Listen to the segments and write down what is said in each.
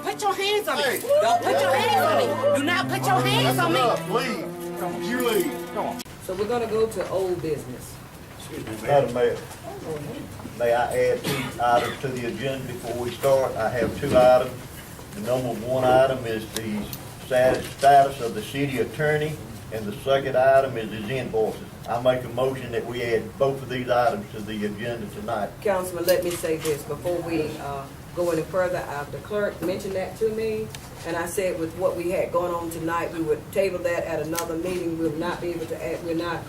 put your hands on me. Don't put your hands on me. Do not put your hands on me. Leave. Come on. You leave. Come on. So we're gonna go to old business. Excuse me, Madam Mayor. Mayor, may I add 2 items to the agenda before we start? I have 2 items. The number 1 item is the status of the city attorney, and the second item is his invoices. I make a motion that we add both of these items to the agenda tonight. Councilman, let me say this before we go any further. The clerk mentioned that to me, and I said with what we had going on tonight, we would table that at another meeting. We will not be able to add, we're not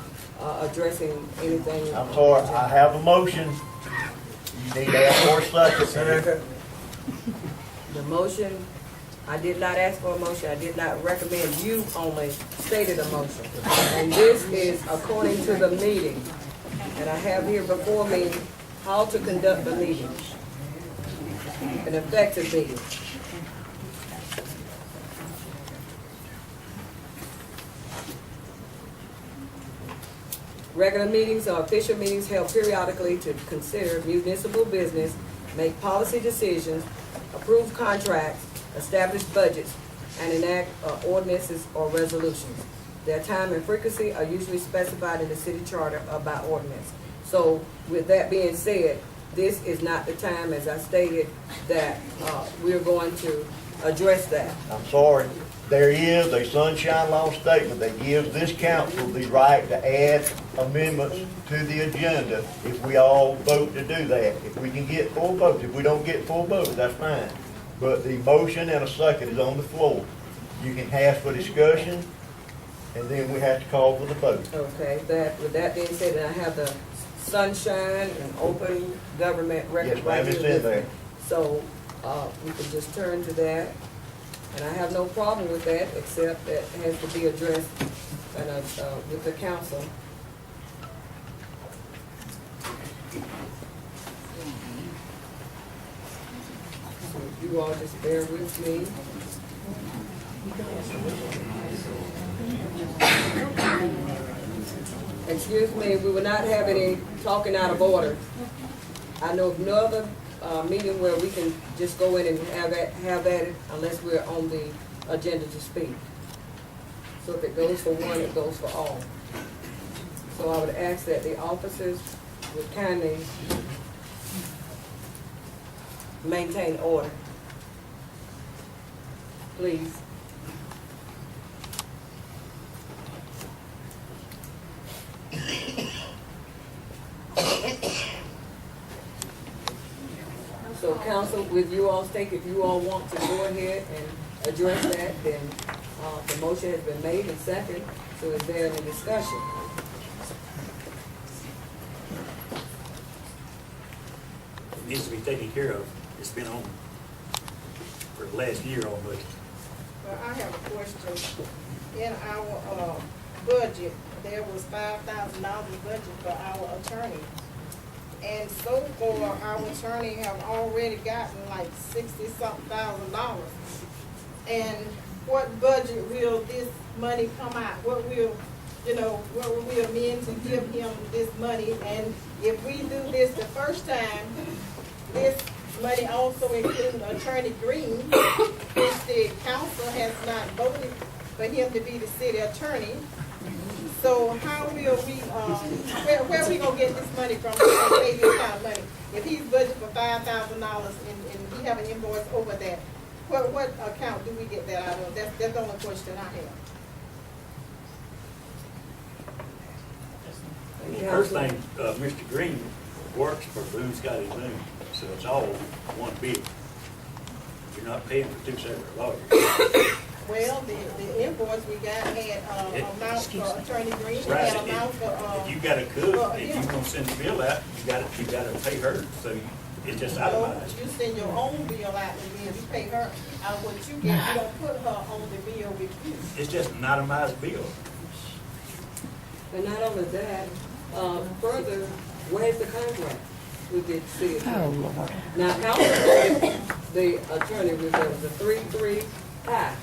addressing anything. I'm sorry, I have a motion. You need to ask for a second. The motion, I did not ask for a motion. I did not recommend. You only stated a motion. And this is according to the meeting. And I have here before me how to conduct the meeting. An effective meeting. Regular meetings are official meetings held periodically to consider municipal business, make policy decisions, approve contracts, establish budgets, and enact ordinances or resolutions. Their time and frequency are usually specified in the city charter or by ordinance. So with that being said, this is not the time, as I stated, that we're going to address that. I'm sorry. There is a sunshine law statement that gives this council the right to add amendments to the agenda if we all vote to do that. If we can get full votes. If we don't get full votes, that's fine. But the motion and a second is on the floor. You can ask for discussion, and then we have to call for the vote. Okay, with that being said, and I have the sunshine and open government record Yes, right ma'am, it's here in with me. there. So, we can just turn to that. And I have no problem with that, except that it has to be addressed with the council. So if you all just bear with me. Excuse me, we will not have any talking out of order. I know of no other meeting where we can just go in and have at it unless we're on the agenda to speak. So if it goes for one, it goes for all. So I would ask that the officers would kindly maintain order. Please. So council, with you all stake, if you all want to go ahead and address that, then the motion has been made and seconded. So is there any discussion? It needs to be taken care of. It's been on for the last year almost. Well, I have a question. In our budget, there was $5,000 budget for our attorney. And so far, our attorney have already gotten like $60-something thousand. And what budget will this money come out? What will, what will we amend to give him this money? And if we do this the first time, this money also includes Attorney Green, which the council has not voted for him to be the city attorney. So how will we, where are we gonna get this money from? We're gonna pay this kind of money. If he's budgeted for $5,000 and we have an invoice over that, what account do we get that out of? That's the only question I have. First thing, Mr. Green works for Boone's got his own, so it's all one bid. You're not paying for 2 separate lawyers. Well, the invoice we got had amount for Attorney Green, it Right. had amount for, If you got a cook, if you gonna send the bill out, you gotta pay her, so it's just itemized. you send your own bill out and then you pay her out of what you get, you don't put her on the bill with you. It's just an itemized bill. And not only that, further, where's the contract with the city attorney? Oh, Lord. Now, council, the attorney was a 3-3 tie.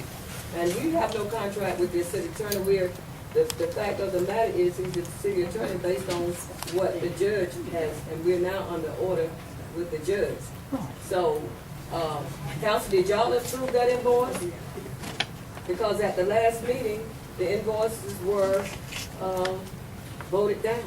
And we have no contract with the city attorney. The fact of the matter is he's the city attorney based on what the judge has, and we're now under order with the judge. So Council, did y'all approve that invoice? Because at the last meeting, the invoices were, voted down.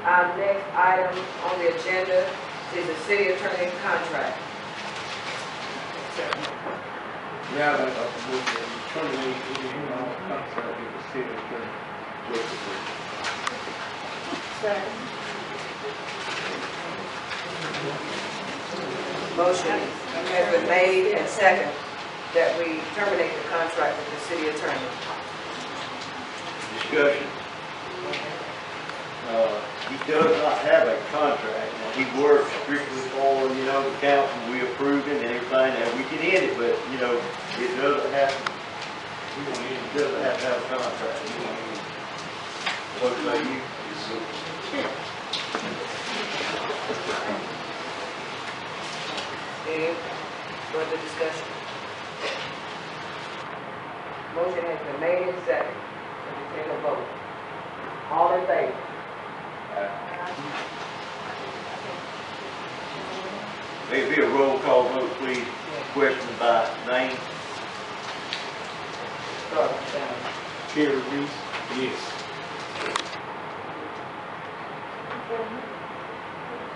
Our next item on the agenda is the city attorney contract. Now that I will terminate any contract with the city attorney. Motion has been made and second that we terminate the contract with the city attorney. Discussion. He does not have a contract. Now, he works strictly for, the council. We approve it and everything, and we can end it, but, it doesn't have to, it doesn't have to have a contract. What about you? Any further discussion? Motion has been made and second. Let me take a vote. All in favor? Maybe a roll call vote, please. Question by name. Start down. Terry Reese, yes.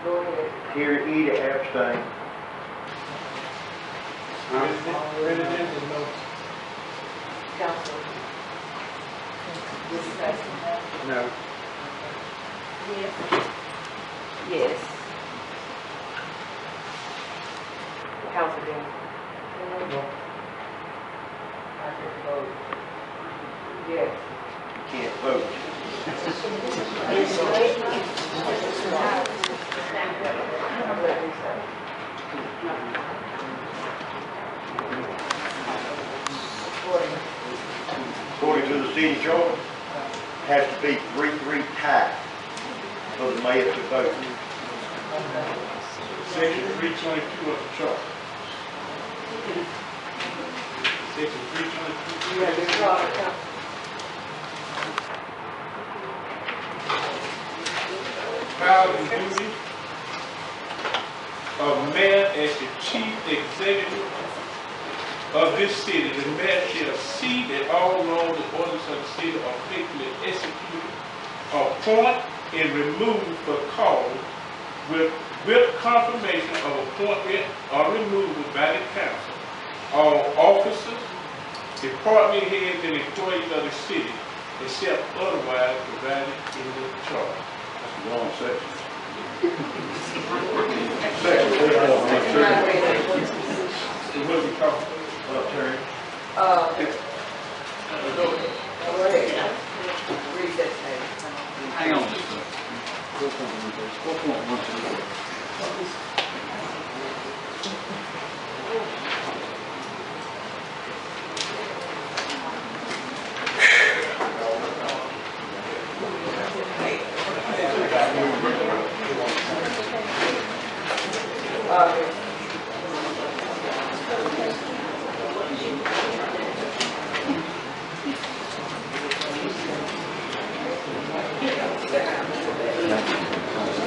Go ahead. Terry Eda abstain. President is no. Council. Discussion. No. Yes. Yes. Council Dean. No. I just vote. Yes. You can't vote. According to the city charter, has to be 3-3 tie for the mayor to vote. Section 322 of the chart. Section 322. You have the charter, Council. Powers and duties of mayor as the chief executive of this city. The mayor shall see that all laws and orders of the city are faithfully executed, appoint and remove for cause with confirmation of appointment or removal by the council. All officers, department heads, and employees of the city, except otherwise provided in the charter. Wrong section. So what do we call it? Terry. Go ahead. Read that name. Hang on just a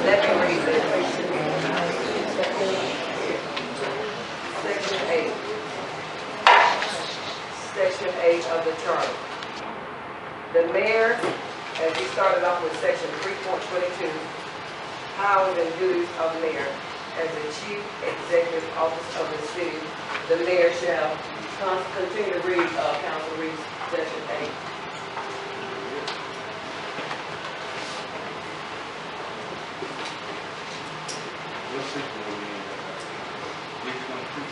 Let me read this. Section 8. Section 8 of the charter. The mayor, as he started off with section 3.22, powers and duties of mayor. As the chief executive officer of the city, the mayor shall continue to read, Council reads section 8. What section are we in? 322.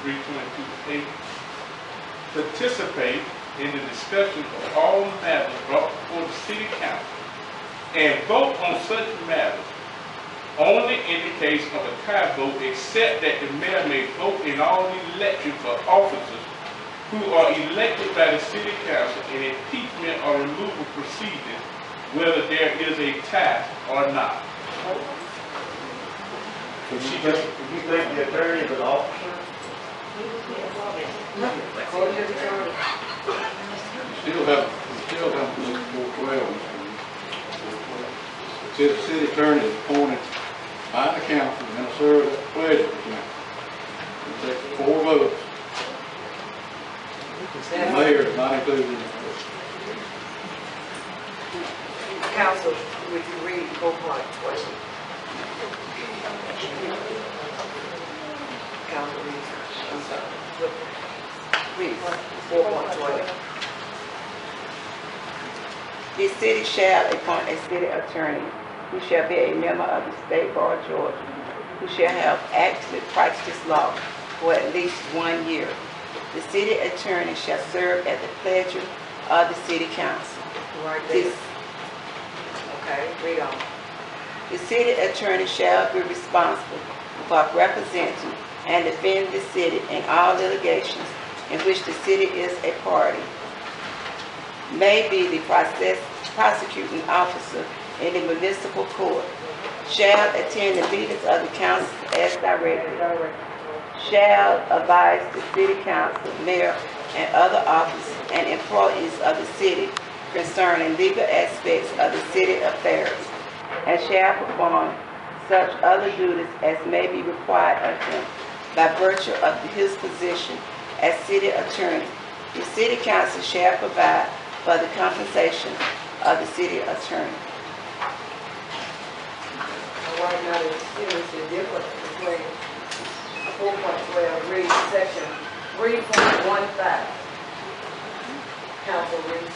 322A. Participate in the discussion of all matters brought before the city council and vote on such matters only in the case of a tie vote, except that the mayor may vote in all elections for officers who are elected by the city council in impeachment or removal proceedings, whether there is a tie or not. If you think the attorney is an officer, Still have to look for 12. It says the city attorney is appointed by the council and serves at the pleasure of the council. It takes 4 votes. The mayor is not included in the vote. Council, would you read 4.12? Council, read, I'm sorry. Read 4.12. The city shall appoint a city attorney who shall be a member of the State Bar of Georgia, who shall have actively practiced law for at least 1 year. The city attorney shall serve at the pleasure of the city council. Right there. This- Okay, read on. The city attorney shall be responsible for representing and defending the city in all litigations in which the city is a party, may be the prosecuting officer in the municipal court, shall attend the meetings of the council as directed, shall advise the city council, mayor, and other officers and employees of the city concerning legal aspects of the city affairs, and shall perform such other duties as may be required of him by virtue of his position as city attorney. The city council shall provide for the compensation of the city attorney. Right now, the seriously different between 4.12, read section 3.15. Council, read.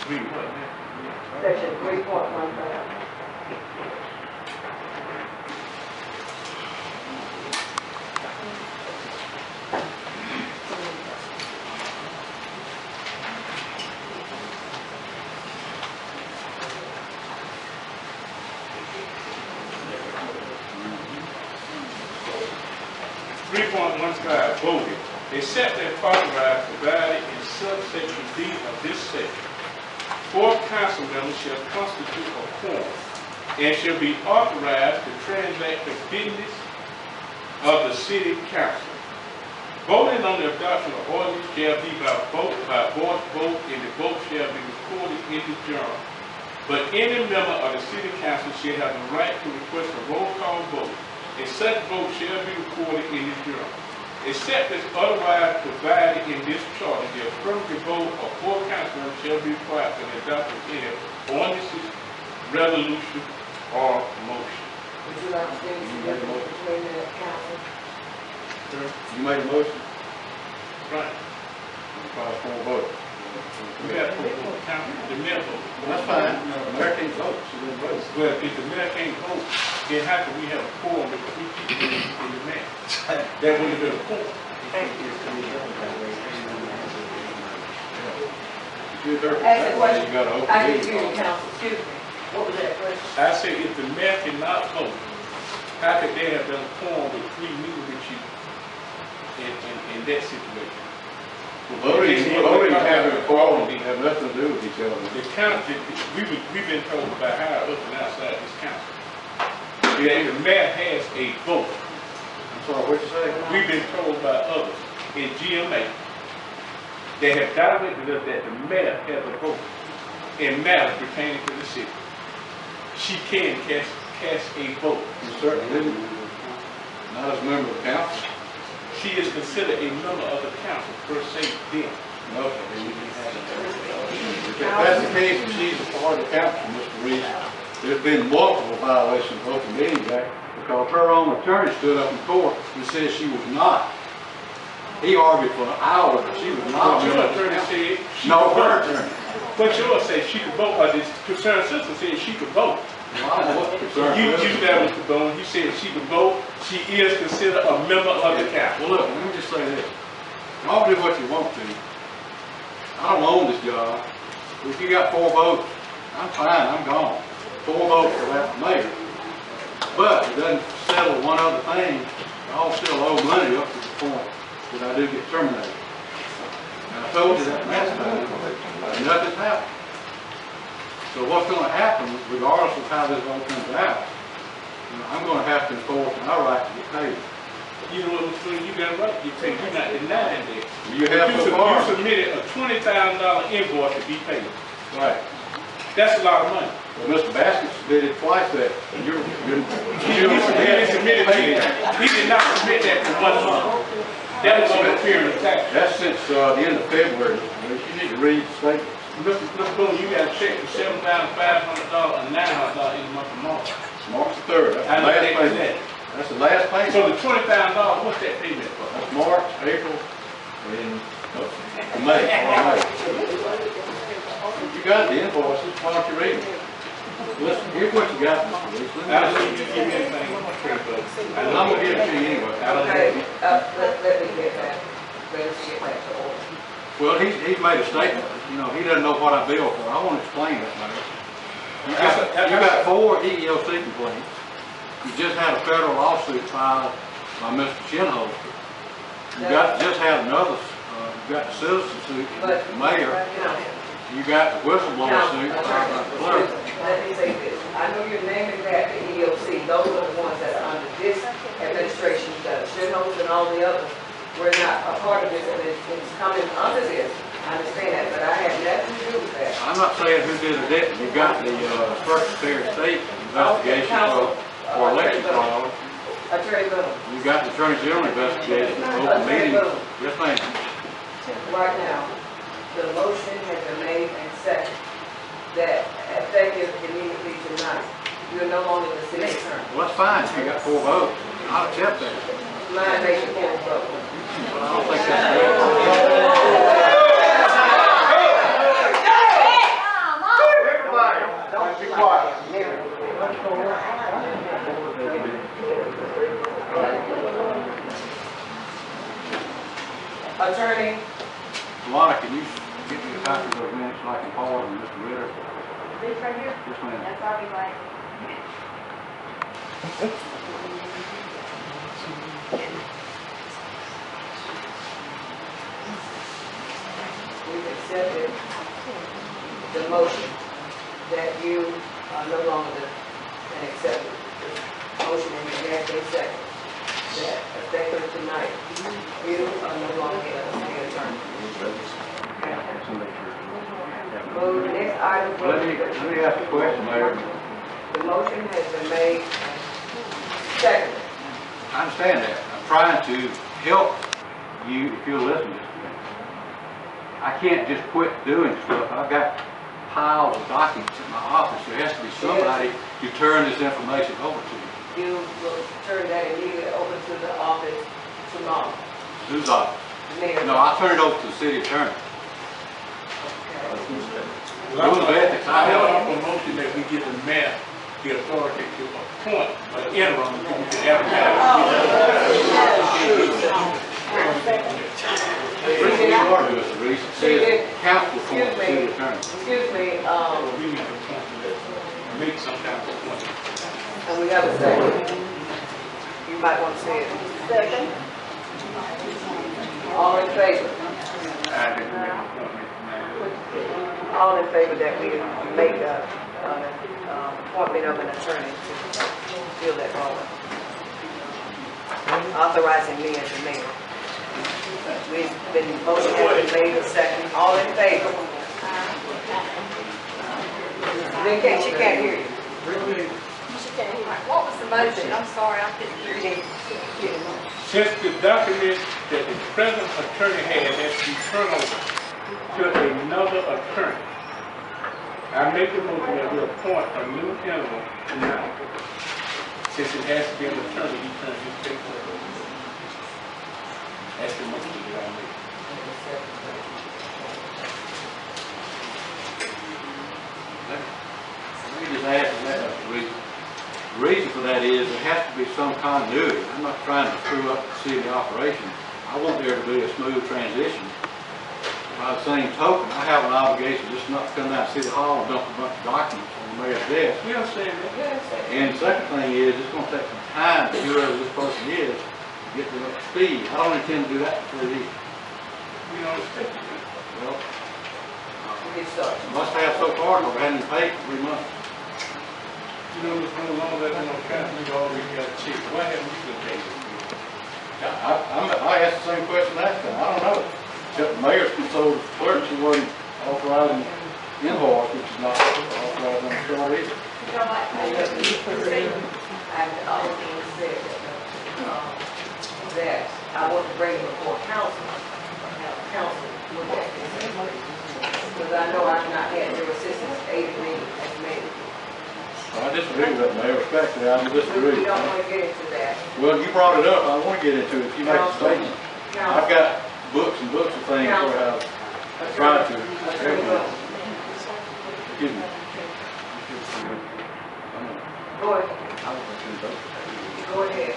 Read what now? Section 3.15. Voted, except that authorized provided in subsection D of this section. 4 council members shall constitute a quorum and shall be authorized to transact the business of the city council. Voting on the adoption of ordinance shall be by voice vote, and the vote shall be recorded in the journal. But any member of the city council shall have the right to request a roll call vote, and such vote shall be recorded in the journal. Except as otherwise provided in this charter, the affirmative vote of 4 councilors shall be required for the adoption of any ordinances, resolution, or motion. Would you like to see the difference between the council? You made a motion? Right. Requires 4 votes. We got to put the council, the mayor vote. That's fine. The mayor can't vote. She didn't vote. Well, if the mayor can't vote, then how can we have a quorum with 3 people in the mayor? That wouldn't have been a quorum. Ask the question. You got to open I the didn't hear meeting. you, council, excuse me. What was that question? I said, if the mayor cannot vote, how could they have done a quorum with 3 meetings with you in that situation? Voting and having a quorum have nothing to do with each other. The council, we've been told by higher up and outside this council, that the mayor has a vote. I'm sorry, what you say? We've been told by others in GMA that have directed us that the mayor has a vote in matters pertaining to the city. She can cast a vote. You certainly didn't. Not as a member of the council. She is considered a member of the council per se then. No, if that's the case, and she's a part of the council, Mr. Reed, there's been multiple violations of Open Meetings Act because her own attorney stood up in court and said she was not. He argued for an hour that she was not. But your attorney said she No, could her vote. attorney. But yours said she could vote, or this concerned sister said she could vote. Well, I don't know what the concern You is. that Mr. Bone, he said she could vote, she is considered a member of the council. Well, look, let me just say this. Y'all do what you want to. I don't own this job. If you got 4 votes, I'm fine, I'm gone. 4 votes for that mayor. But it doesn't settle one other thing. I all still owe money up to the point that I do get terminated. And I told you that last time, and nothing's happened. So what's going to happen, regardless of how this all comes out, I'm going to have to enforce my right to get paid. You know what, Mr. Green, you got right, you're not denying that. You have so far. You submitted a $20,000 invoice to be paid. Right. That's a lot of money. Well, Mr. Basket submitted twice that. And He did not submit that for 1 month. That was interfering with tax. That's since the end of February. You need to read the statement. Mr. Boone, you got a check for $7,500 and $900 in the month of March. March the 3rd. That's the last payment. That's the last payment. So the $20,000, what's that payment for? That's March, April, and May. You got the invoices, why don't you read them? Listen, here's what you got, Mr. Reese. I don't think you give me anything. And I'm gonna give it to you anyway. Okay, let me get back. Let us get back to order. Well, he's made a statement, he doesn't know what I bill for. I want to explain that, man. You got 4 EEOC complaints. You just had a federal lawsuit filed by Mr. Chinholster. You just had another, you got the citizen suit, the mayor. You got the whistleblower suit by the clerk. Let me say this, I know you're naming that the EOC, those are the ones that are under this administration, the Chinholster and all the others. We're not a part of this, and it's coming under this. I understand that, but I have nothing to do with that. I'm not saying who did or didn't. You got the Secretary of State investigation for election fraud. Attorney Boone. You got the Attorney General investigation for open meeting. Yes, ma'am. Right now, the motion has been made and seconded that effective immediately tonight, you're no longer the city attorney. Well, that's fine. You got 4 votes. I'll accept that. Mine makes you 4 votes. Well, I don't think that's good. Everybody, don't be quiet. Attorney, Lana, can you get me a copy of those minutes so I can forward them to Mr. Ritter? This right here? Yes, ma'am. That's all we like. we've accepted the motion that you are no longer an accepted. The motion and you have been seconded that effective tonight, you are no longer a city attorney. Well, the next item. Let me ask a question, Mayor. The motion has been made and seconded. I understand that. I'm trying to help you if you'll listen to me. I can't just quit doing stuff. I've got piles of documents in my office. There has to be somebody to turn this information over to. You will turn that immediately over to the office tomorrow. Whose office? The mayor. No, I'll turn it over to the city attorney. Well, I have a motion that we give the mayor the authority to appoint an interim who can advertise. It says council appoint the city attorney. Excuse me, We need to make some kind of appointment. and we have a second. You might want to say it. Second. All in favor? I didn't make an appointment. All in favor that we make a appointment of an attorney to fill that role. Authorizing me as the mayor. We've been, motion has been made a second. All in favor? Then she can't hear you. What was the motion? I'm sorry, I couldn't hear you. Since the document that the present attorney has to be turned over to another attorney, I make the motion that we appoint a new interim tonight. Since it has to be an attorney, he turns his paper over. That's the motion that I make. Let me just add to that reason. The reason for that is there has to be some continuity. I'm not trying to screw up the city operation. I want there to be a smooth transition. By the same token, I have an obligation just not to come down to City Hall and dump a bunch of documents on the mayor's desk. We understand that. And the second thing is, it's gonna take some time to whoever this person is, to get them up to speed. I don't intend to do that for 3 years. We don't expect you. Well, Get started. must have so far, because I hadn't paid for 3 months. You know, it's no longer than on count, we already got a check. Why haven't you been paid? I asked the same question last time, I don't know. Except the mayor's controlled the clerk, she wasn't authorizing invoice, which is not authorized on the chart either. And all being said, that I want to bring it before council, have council look at this. Because I know I've not had your assistance aiding me as mayor. I disagree with that, Mayor, respectfully, I disagree. We don't want to get into that. Well, you brought it up, I want to get into it, if you make a statement. I've Council, got books and books of things where I've tried to. Attorney Lula. Excuse me. Go ahead. Go ahead.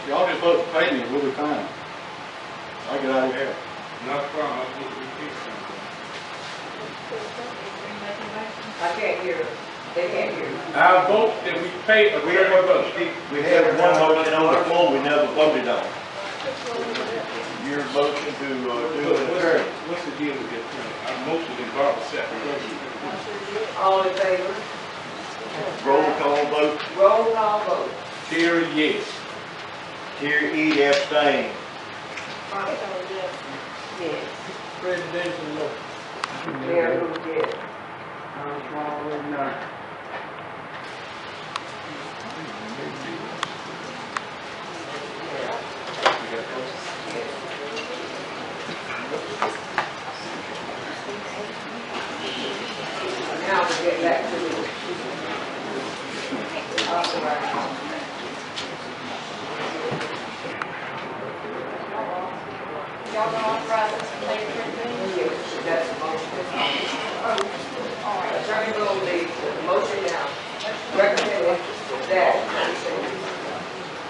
Y'all just vote to pay me, we'll be fine. I'll get out of here. Not a problem, I think we fix something. I can't hear it. They can't hear it. I vote that we pay a We attorney vote. have one motion on the floor we never voted on. Your motion to do an attorney. What's the deal with the attorney? I motioned in Barbara second. All in favor? Roll call vote. Roll call vote. Terry, yes. Terry E. abstain. Yes. Presidential law. Mayor Lula, yes. Now to get back to the authorized. Y'all gonna authorize us to pay for it? Yes, that's the motion. Attorney Lula, the motion now, recommended that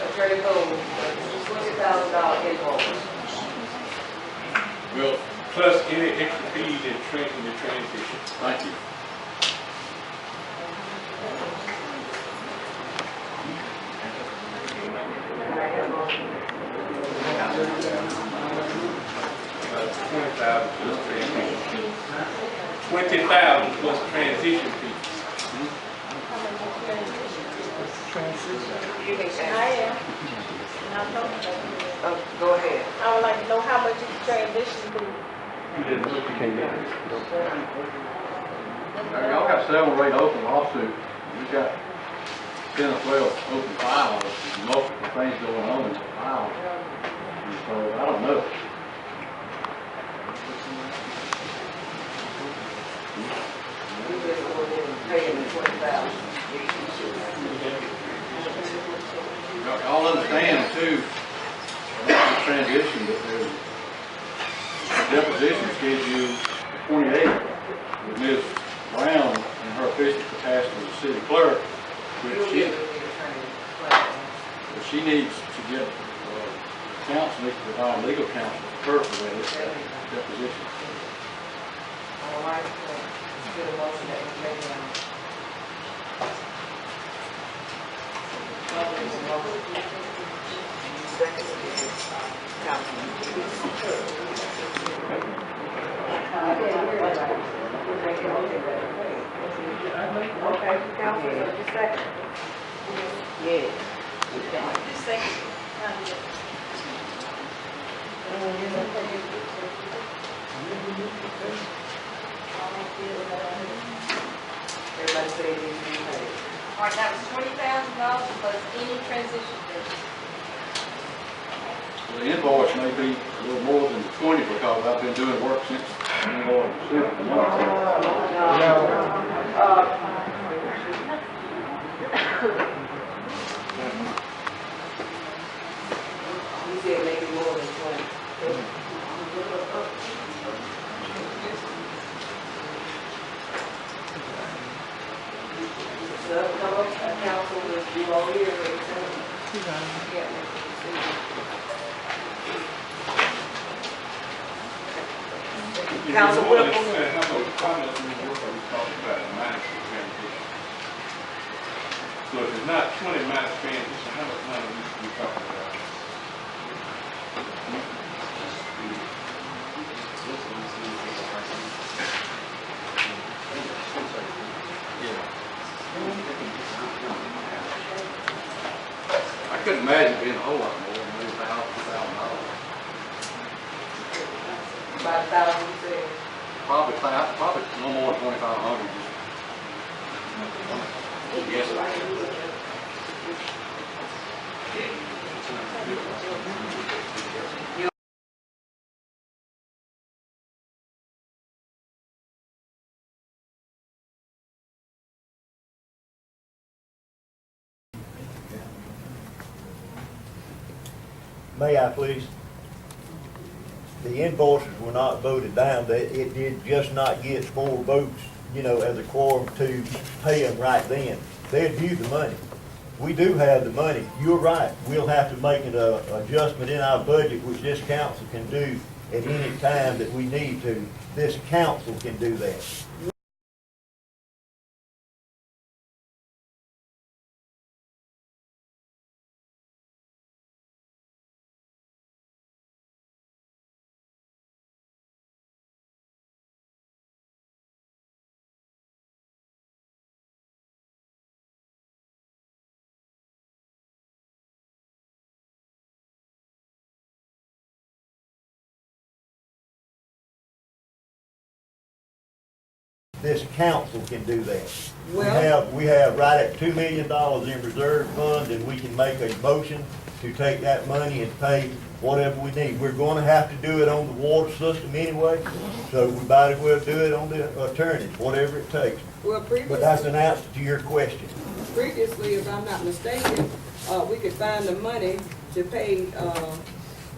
Attorney Lula, $20,000 invoice. Well, plus any extra fees in the transition. Thank you. And I have a motion. 20,000 plus transition fee. 20,000 plus transition fee. You may say. I am. And I'm talking about it. Go ahead. I would like to know how much is transition fee. Y'all got 7 or 8 open lawsuits, we got 10 or 12 open files, multiple things going on in the file. And so, I don't know. You just go ahead and pay him the 20,000. Y'all understand too, about the transition, that there's a deposition scheduled for 28th with Ms. Brown in her official capacity as city clerk, You'll which get with the attorney. she needs to get counsel, needs to provide legal counsel for her for that deposition. All right, let's get a motion that we make now. Second is Okay, council, just second. Yeah. Just second. Everybody say it is being paid. All right, that was $20,000 plus any transition fee. The invoice may be a little more than the 20 because I've been doing work since the invoice was You said maybe more than 20. So come up, council, you all here, yeah. Council Whipple. How much we work are we talking about minus the transition? So if it's not 20 minus transition, how much money we talking about? I couldn't imagine being a whole lot more than maybe $1,000. About 1,000, you said. Probably no more than 2,500. Yes. May I please? The invoices were not voted down. It did just not get 4 votes, as a quorum to pay them right then. They had viewed the money. We do have the money. You're right. We'll have to make an adjustment in our budget, which this council can do at any time that we need to. This council can do that. This council can do that. Well, We have right at $2 million in reserve fund, and we can make a motion to take that money and pay whatever we need. We're going to have to do it on the water system anyway, so we might as well do it on the attorneys, whatever it takes. well, But that's an answer to your question. previously, if I'm not mistaken, we could find the money to pay,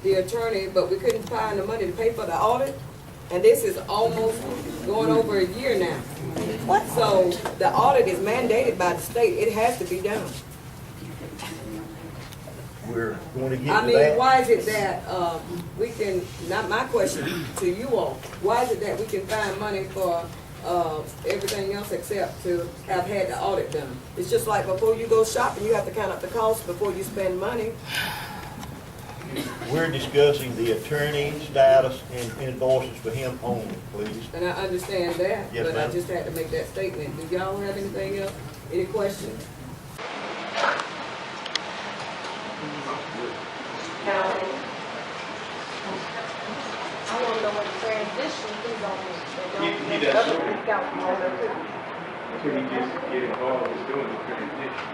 the attorney, but we couldn't find the money to pay for the audit. And this is almost going over a year now. What? So the audit is mandated by the state. It has to be done. We're going to get I to mean, that. why is it that, we can, not my question to you all, why is it that we can find money for, everything else except to have had the audit done? It's just like before you go shopping, you have to count up the cost before you spend money. We're discussing the attorney status and invoices for him only, please. And I understand that, Yes, but I ma'am. just had to make that statement. Do y'all have anything else? Any questions? Council. I wanna know what the transition is on this. He doesn't. So he just get involved in doing the transition.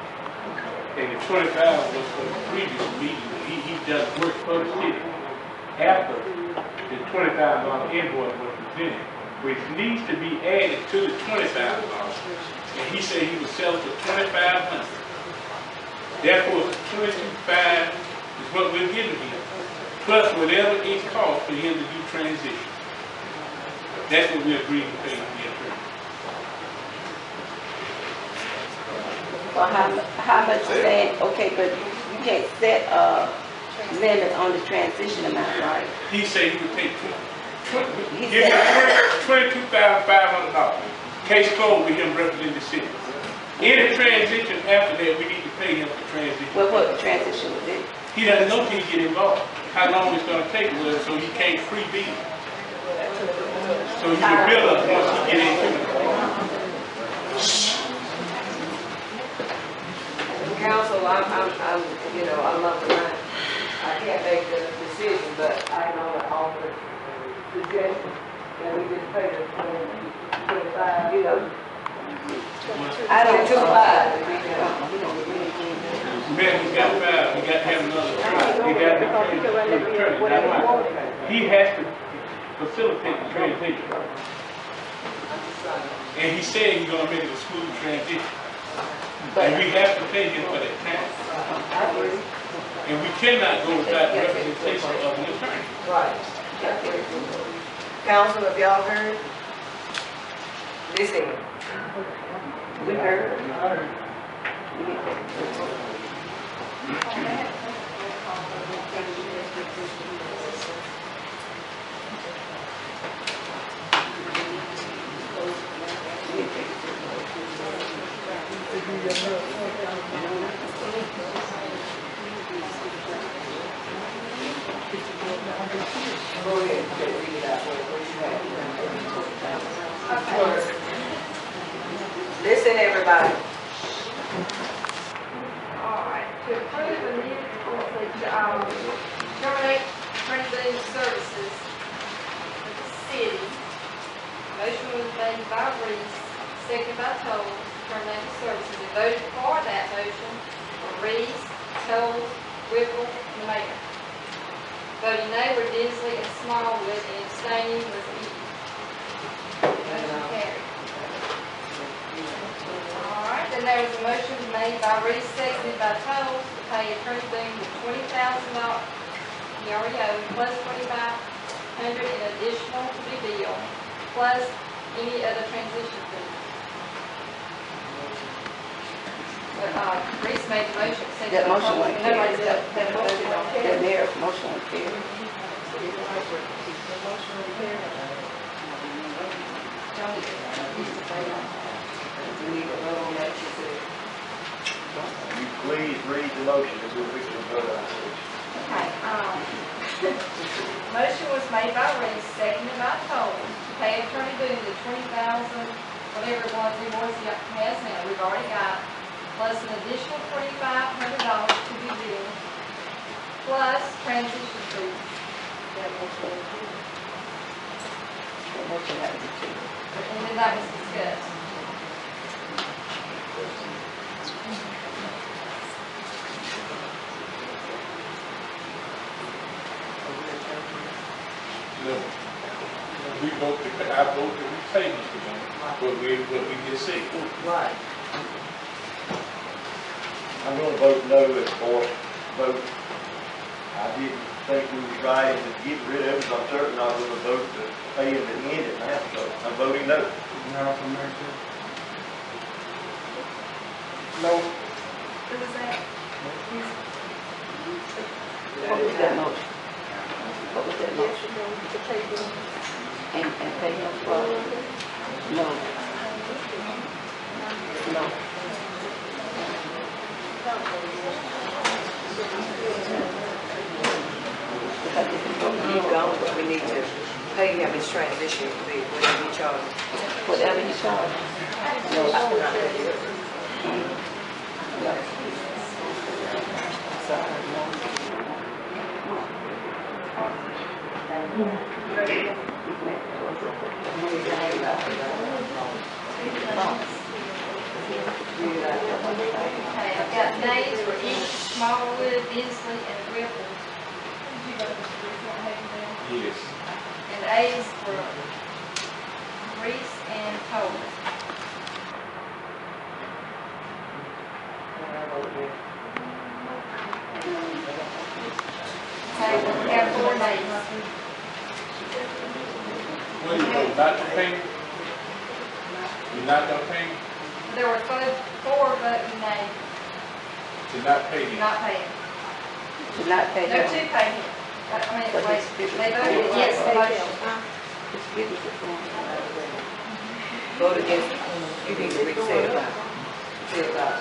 And the 25 was for the previous meeting. He does work for the city after the $25 invoice was presented, which needs to be added to the $25. And he said he would sell it for $2,500. Therefore, $22,500 is what we're giving him, plus whatever it costs for him to do transition. That's what we agreed to pay the attorney. Well, how much is that? Okay, but you can't set a limit on the transition amount, right? He said he would take He give said- him $22,500. Case closed with him representing the city. Any transition after that, we need to pay him for transition. Well, what transition was it? He doesn't know till he get involved. How long it's gonna take, well, so he can't pre-bill. So he can bill us once he get into it. Council, I'm, I'm not the man. I can't make the decision, but I can only offer suggestion that we just pay the 25, I don't. 25. Man, we got 5, we got to have another attorney. We got the attorney. He has to facilitate the transition. And he said he's gonna make it a smooth transition. And we have to pay him for that time. And we cannot go without representation of an attorney. Right. Council, have y'all heard? Listen. We heard. Go ahead, read it out, what you have. Okay. Listen, everybody. All right, to approve the new, terminate attorney Boone's services with the city. Motion was made by Reese, seconded by Toll, to terminate the services. And voted for that motion were Reese, Toll, Whipple, and the mayor. Voting nay were Dinsley and Smallwood, and abstaining was Eaton. Motion carried. All right, then there was a motion made by Reese, seconded by Toll, to pay Attorney Boone the $20,000 he already owed, plus $2,500 in additional to be billed, plus any other transition fee. But, Reese made the motion, seconded That by motion Toll, went and nobody's got that motion on The carry. mayor's motion was carried. We need to vote on that, she said. You please read the motion and we'll fix it vote on it. Okay, motion was made by Reese, seconded by Toll, to pay Attorney Boone the $20,000, whatever it was, invoice he has now, we've already got, plus an additional $2,500 to be billed, plus transition fees. That motion had to be carried. And then that was discussed. No. We vote to, I vote to repay Mr. Boone, what we just said. Right. I'm gonna vote no as far as vote. I didn't think we was right to get rid of it, so I'm certainly not gonna vote to pay him to end it now, so I'm voting no. No. Who was that? What was that motion? What was that motion? And pay him for? No. No. He's gone, but we need to pay him his transition fee, whatever he charges. Whatever you charge. No. No. Sorry, no. Okay, I've got names for each Smallwood, Dinsley, and Whipple. Yes. And A's for Reese and Toll. Okay, we have 4 names. What do you vote, not to pay? You're not gonna pay him? There were 4 voting nay, To not pay him? not pay him. To not pay No, him. to pay him. I mean, But wait, it's- they voted yes to the motion. Just give us the form. Vote against, you need to say it about. Say it about.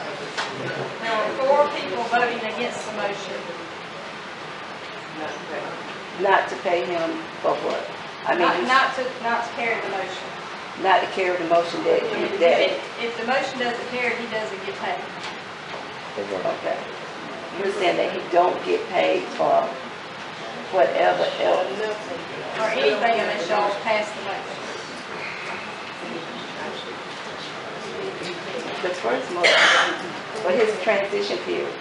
There were 4 people voting against the motion. Not to pay. Not to pay him for what? I mean, Not to carry the motion. not to carry the motion that, If the motion doesn't carry, he doesn't get paid. okay. You're saying that he don't get paid for whatever else. Or anything unless y'all pass the motion. The first motion, for his transition period,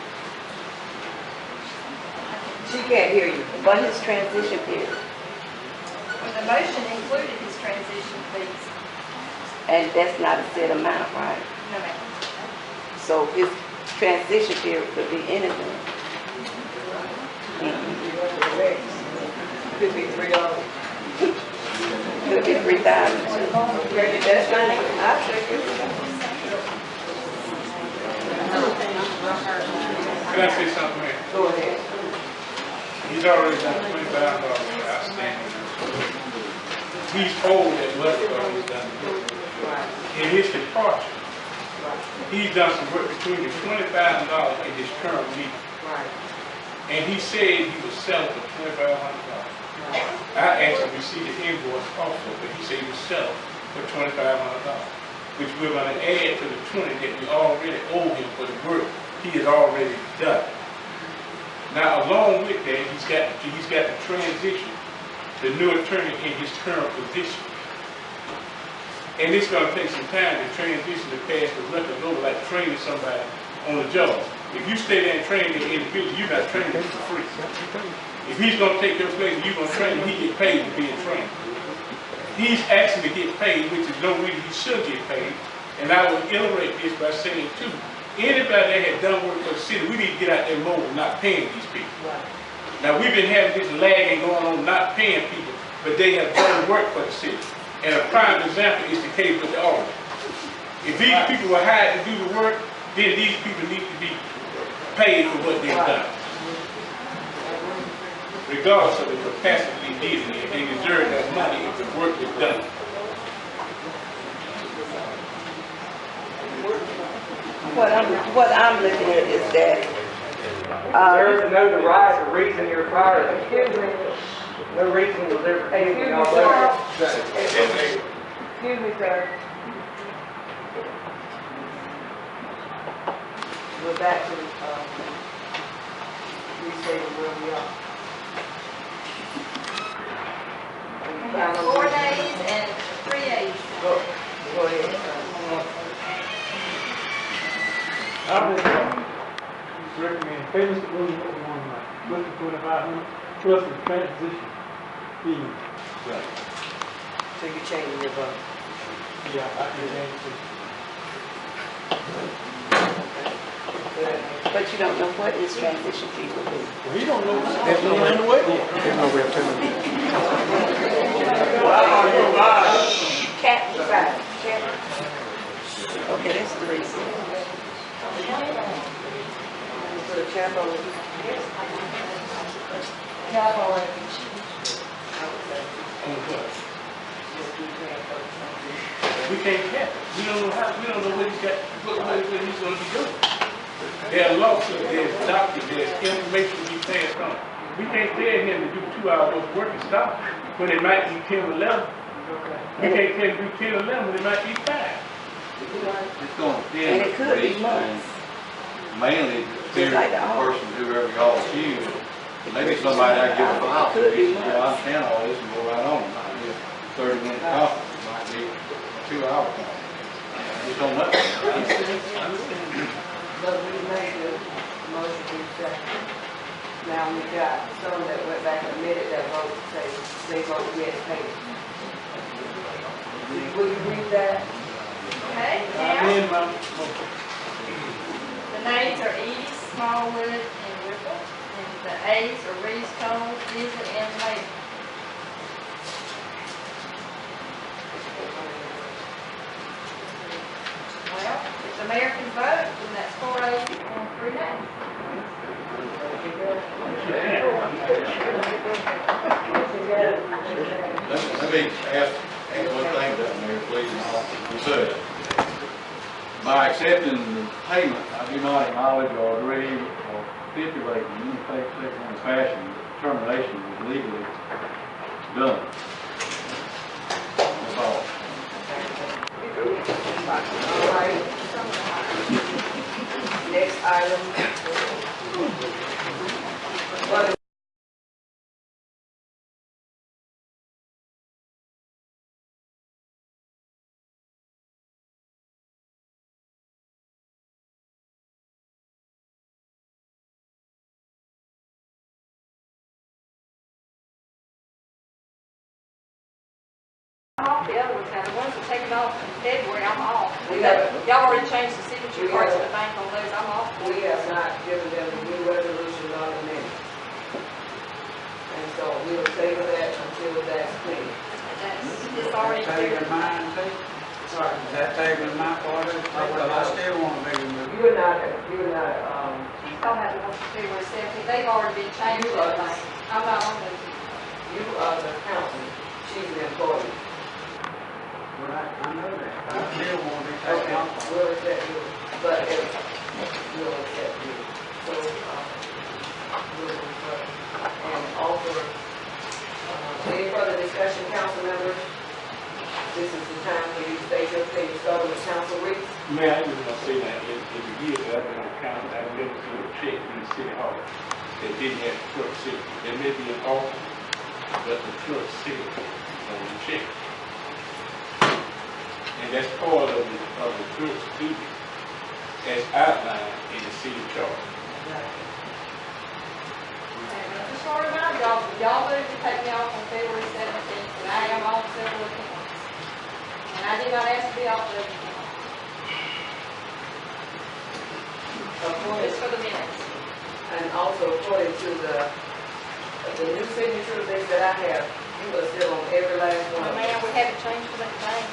She can't hear you. for his transition period, Well, the motion included his transition fees. and that's not a set amount, right? No, ma'am. So his transition period could be anything. Could be $3. Could be 3,000. That's fine. I'll take it. Can I say something, man? Go ahead. He's already done $20,000 outstanding. He's owed that much, but he's done it. Right. In his departure, He's done some work between the $20,000 and his current meter. Right. And he said he was selling for $2,500. I asked him to see the invoice also, but he said he was selling for $2,500, which we're gonna add to the 20 that we already owe him for the work he has already done. Now, along with that, he's got to transition the new attorney in his current position. And it's gonna take some time to transition the past the record over, like training somebody on the job. If you stay there and train the individual, you're not training him for free. If he's gonna take your place and you're gonna train him, he get paid to be a trainer. He's asking to get paid, which is no reason he should get paid. And I will illustrate this by saying too, anybody that has done work for the city, we need to get out there mode of not paying these people. Now we've been having this lagging going on, not paying people, but they have done work for the city. And a prime example is the case with the audit. If these people were hired to do the work, then these people need to be paid for what they've done. Regardless of the capacity they did it, they deserve that money if the work is done. What I'm looking at is that, There's no the right, the reason you're fired. Excuse me. No reason was ever taken. Excuse me, sir. We're back to restating where we are. 4 days and 3 days. Go ahead. I would recommend payments to those who want less than 2,500 plus the transition fee. So you're changing your vote. Yeah, I can change it. but you don't know what his transition fee will be. Well, he don't know. There's no way to wait. There's no way of telling me. Okay, that's 3. Put a cap on it. Cap on it. We can't cap it. We don't know how. We don't know what he's got. What he's going to be doing. There are lawsuits. There's doctors. There's information we passed on. We can't tell him to do 2 hours of work and stop when it might be 10 or 11. We can't tell him to do 10 or 11 when it might be 5. It's going to depend. And it could be months. Mainly, Just like the person, whoever y'all choose. Maybe somebody I give a file to, they say, I understand all this and go right on. It might be a 30-minute conference, it might be a 2-hour conference. You don't know. But we made the motion to second. Now we got some that went back and admitted that vote, say they vote yes, pay. Will you read that? Okay, now, the names are Edie, Smallwood, and Whipple, and the A's are Reese, Cole, Beasley, and Mason. Well, if the mayor can vote, then that's 4 A's and 3 nays. Let me ask one thing down there, please, and I'll say. By accepting the payment, I do not acknowledge or agree or stipulate in any particular fashion that termination was legally done. That's all. All right. Next item. What I'm off the other ones now. The ones that take it off in February, I'm off. Y'all already changed the signature cards to the bank on those. I'm off. we have not given them a new resolution on the minute. And so we'll table that until that's clear. It's already clear. mine too? Sorry. Is that table in my part of it? Because I still want to make a move. You're not, He's talking about the ones from February 17th. They've already been changed to the bank. I'm not on those. you are the accountant, she's the employee. Right, I know that. I still want to be Okay, taken off. we'll accept you, but if, we'll accept you. So, we'll, and also, any further discussion, council members? This is the time for you to state your opinion, starting with Council Reese. Man, I just want to say that in the years that I've been on council, I've never seen a check in the city hall that didn't have the clerk signature. There may be an office, but the clerk signature on the check. And that's part of the clerk's duty as outlined in the city charter. And just want to remind y'all voted to take me off on February 17th, and I am on several accounts. And I did not ask to be off of them. Just for the minutes. And also according to the new signature list that I have, you are still on every last one. But ma'am, we haven't changed for that thing.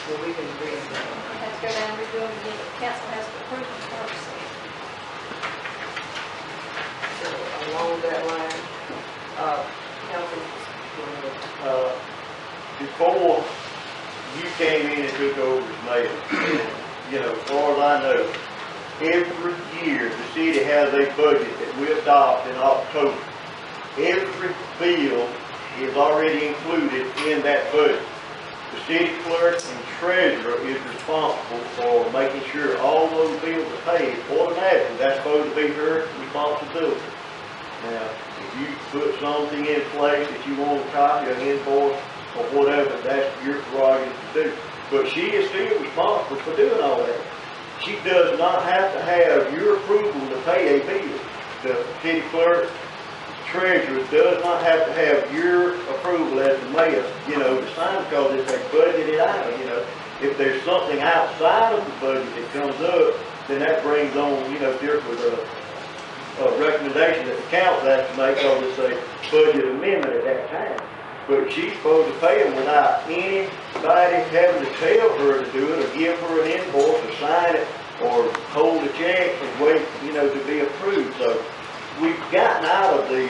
So we can agree on that. We have to go down and redo them again, the council has to approve them first. So along that line, council, Before you came in and took over as mayor, you know, as far as I know, every year the city has a budget that we adopt in October. Every bill is already included in that budget. The city clerk and treasurer is responsible for making sure all those bills are paid automatically. That's supposed to be her responsibility. Now, if you put something in place that you want to copy, an invoice or whatever, that's your prerogative to do. But she is still responsible for doing all that. She does not have to have your approval to pay a bill. The city clerk, treasurer does not have to have your approval as the mayor, you know, to sign, because it's a budgeted item, you know. If there's something outside of the budget that comes up, then that brings on, you know, different recommendation that the council has to make, because it's a budget amendment at that time. But she's supposed to pay them without anybody having to tell her to do it, or give her an invoice, or sign it, or hold a check and wait, you know, to be approved. So we've gotten out of the,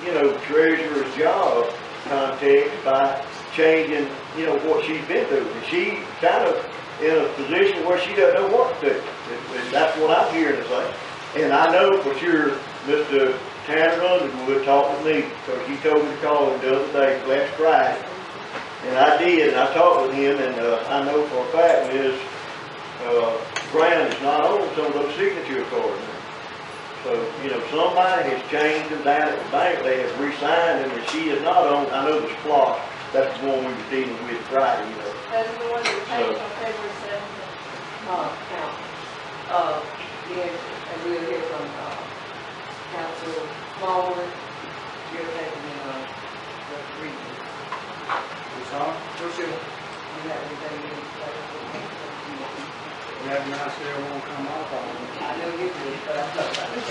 you know, treasurer's job context by changing, you know, what she's been through. And she's kind of in a position where she doesn't know what to do. And that's what I'm hearing to say. And I know for sure Mr. Tanner Underwood talked with me, because he told me to call him the other day, last Friday. And I did, and I talked with him, and I know for a fact his ground is not on some of those signature cards. So, you know, somebody has changed them down at the bank, they have re-signed them, and she is not on, I know the splosh, that's the one we were dealing with Friday, you know. That is the one that was changed on February 17th. council. Then, and we'll hear from, Council Smallwood, you're taking, the region. It's on. For sure. You have anything you That nice there won't come off on me. I know you do, but I'm talking about it.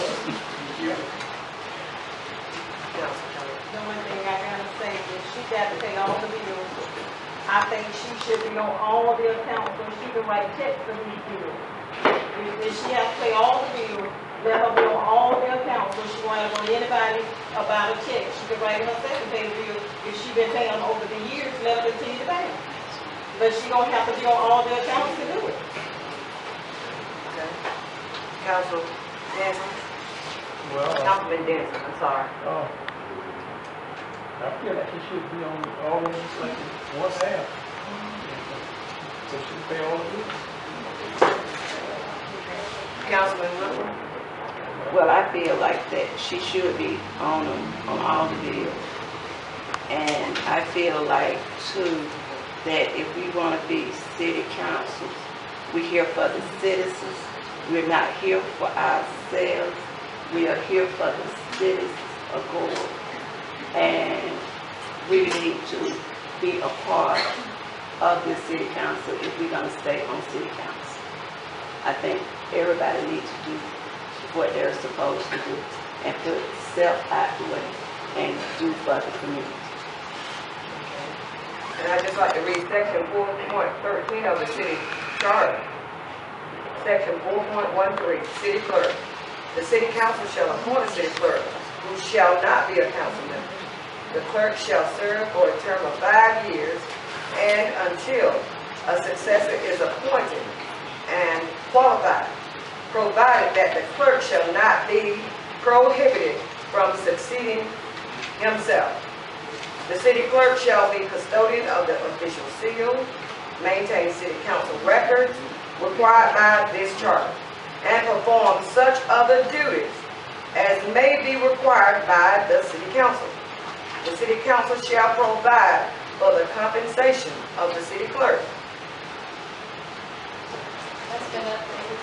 The one thing I gotta say is she got to pay all the bills. I think she should be on all the accounts so she can write checks for these bills. If she has to pay all the bills, let her be on all the accounts so she won't have on anybody about a check. She can write herself and pay the bill. If she been paying over the years, let her continue to pay. But she gonna have to be on all the accounts to do it. Okay. Council Danson, Well, Councilman Danson, I'm sorry. I feel like she should be on all of this, like, one half. So she pay all of it. Councilman Whipple. Well, I feel like that she should be on them, on all the bills. And I feel like too, that if we want to be city councils, we're here for the citizens. We're not here for ourselves. We are here for the citizens of Gore. And we need to be a part of the city council if we're going to stay on city council. I think everybody needs to do what they're supposed to do and put self out the way and do for the community. And I'd just like to read section 4.13 of the city charter. Section 4.13, city clerk. The city council shall appoint a city clerk who shall not be a council member. The clerk shall serve for a term of 5 years and until a successor is appointed and qualified, provided that the clerk shall not be prohibited from succeeding himself. The city clerk shall be custodian of the official seal, maintain city council records required by this charter, and perform such other duties as may be required by the city council. The city council shall provide for the compensation of the city clerk. That's been updated.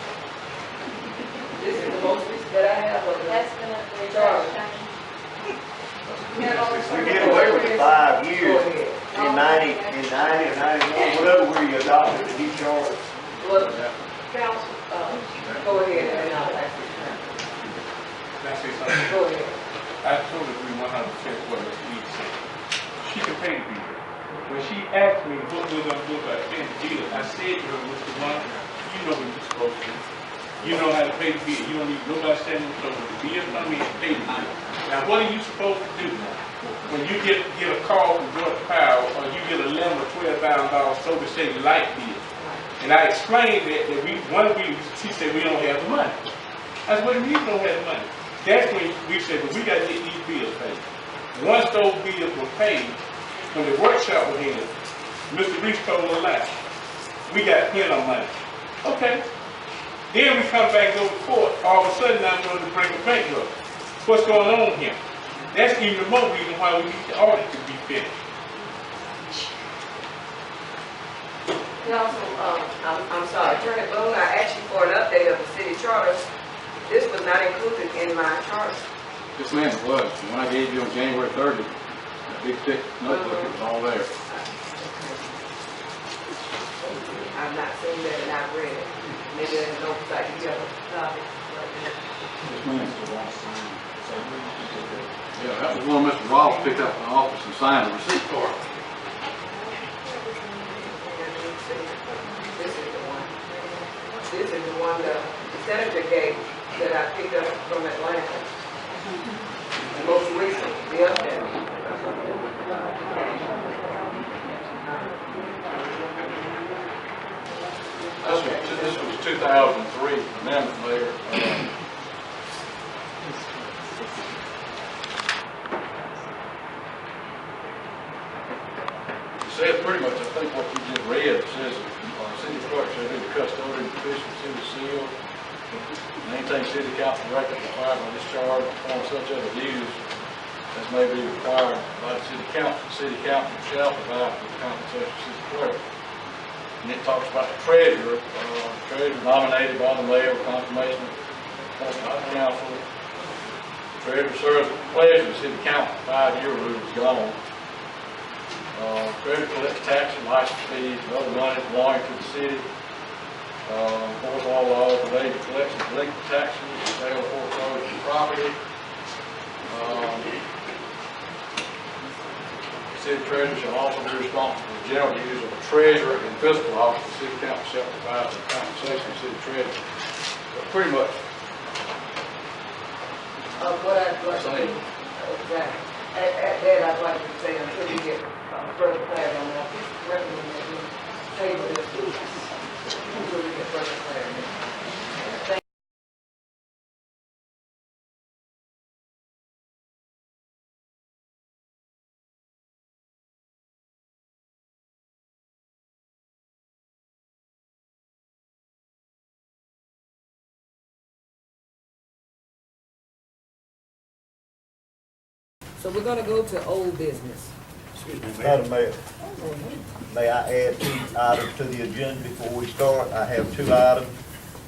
This is the most recent that I have of the That's been updated. charter. We did away with the 5 years in 90 or 91, whatever we adopted the new charter. Well, council, go ahead and I'll ask you. Can I say something? Go ahead. I totally agree 100% with what Ms. Lee said. She can pay the bill. When she asked me what we're gonna do about paying the bill, I said to her, Mr. Monk, you know what you're supposed to do. You know how to pay the bill. You don't need nobody standing on the floor. The bill come in and pay the bill. Now, what are you supposed to do when you get a call from Georgia Power or you get a limit of $12,000 so to say light bill? And I explained that one week she said we don't have the money. I said, what do you mean you don't have the money? That's when we said, well, we got to get these bills paid. Once those bills were paid, when the workshop was in, Mr. Reese told a lie. We got plenty of money. Okay. Then we come back and go to court. All of a sudden, I'm going to bring a bankrupt. What's going on here? That's even more reason why we need the audit to be finished. Council, I'm sorry, Attorney Boone, I asked you for an update of the city charter. This was not included in my charter. This man was. When I gave you on January 30th, that big thick notebook, it was all there. I've not seen that and I've read it. Maybe there's an oversight, you have a copy. This man. Yeah, that was one Mr. Ross picked up in the office and signed the receipt for it. This is the one. This is the one the senator gave that I picked up from Atlanta. The most recent, the update. This was 2003 amendment later. It says pretty much, I think what you just read, it says, city clerk shall be the custodian of the official city seal, maintain city council records required by this charter, perform such other duties as may be required by the city council. The city council shall provide for the compensation of the city clerk. And it talks about the treasurer, treasurer nominated by the mayor with confirmation appointed by the council. The treasurer serves at the pleasure of the city council. 5-year rule is gone. Treasurer collects taxes, license fees, and other money belonging to the city. Enforce all laws related to collection of delinquent taxes, sale of foreclosed property. The city treasurer shall also be responsible for the general duties of the treasurer and fiscal office. The city council shall provide for the compensation of the city treasurer. So pretty much. What I'd like to do, exactly. At that, I'd like to say until we get further clarity on that, recommend that we table this until we get further clarity. Thank So we're gonna go to old business. Excuse me, Mayor. Madam Mayor, may I add 2 items to the agenda before we start? I have 2 items.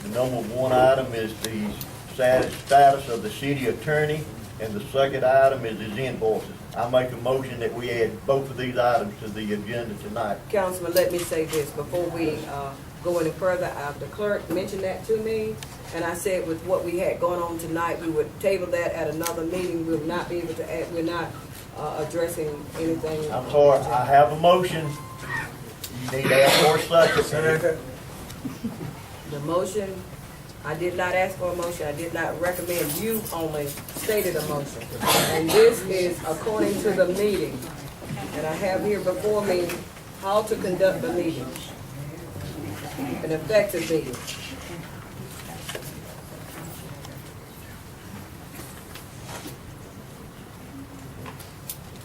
The number 1 item is the status of the city attorney, and the second item is his invoices. I make a motion that we add both of these items to the agenda tonight. Councilman, let me say this before we go any further. The clerk mentioned that to me, and I said with what we had going on tonight, we would table that at another meeting. We'll not be able to add, we're not addressing anything. I'm sorry, I have a motion. You need to ask for a second. The motion, I did not ask for a motion. I did not recommend. You only stated a motion. And this is according to the meeting. And I have here before me how to conduct the meeting. an effective meeting.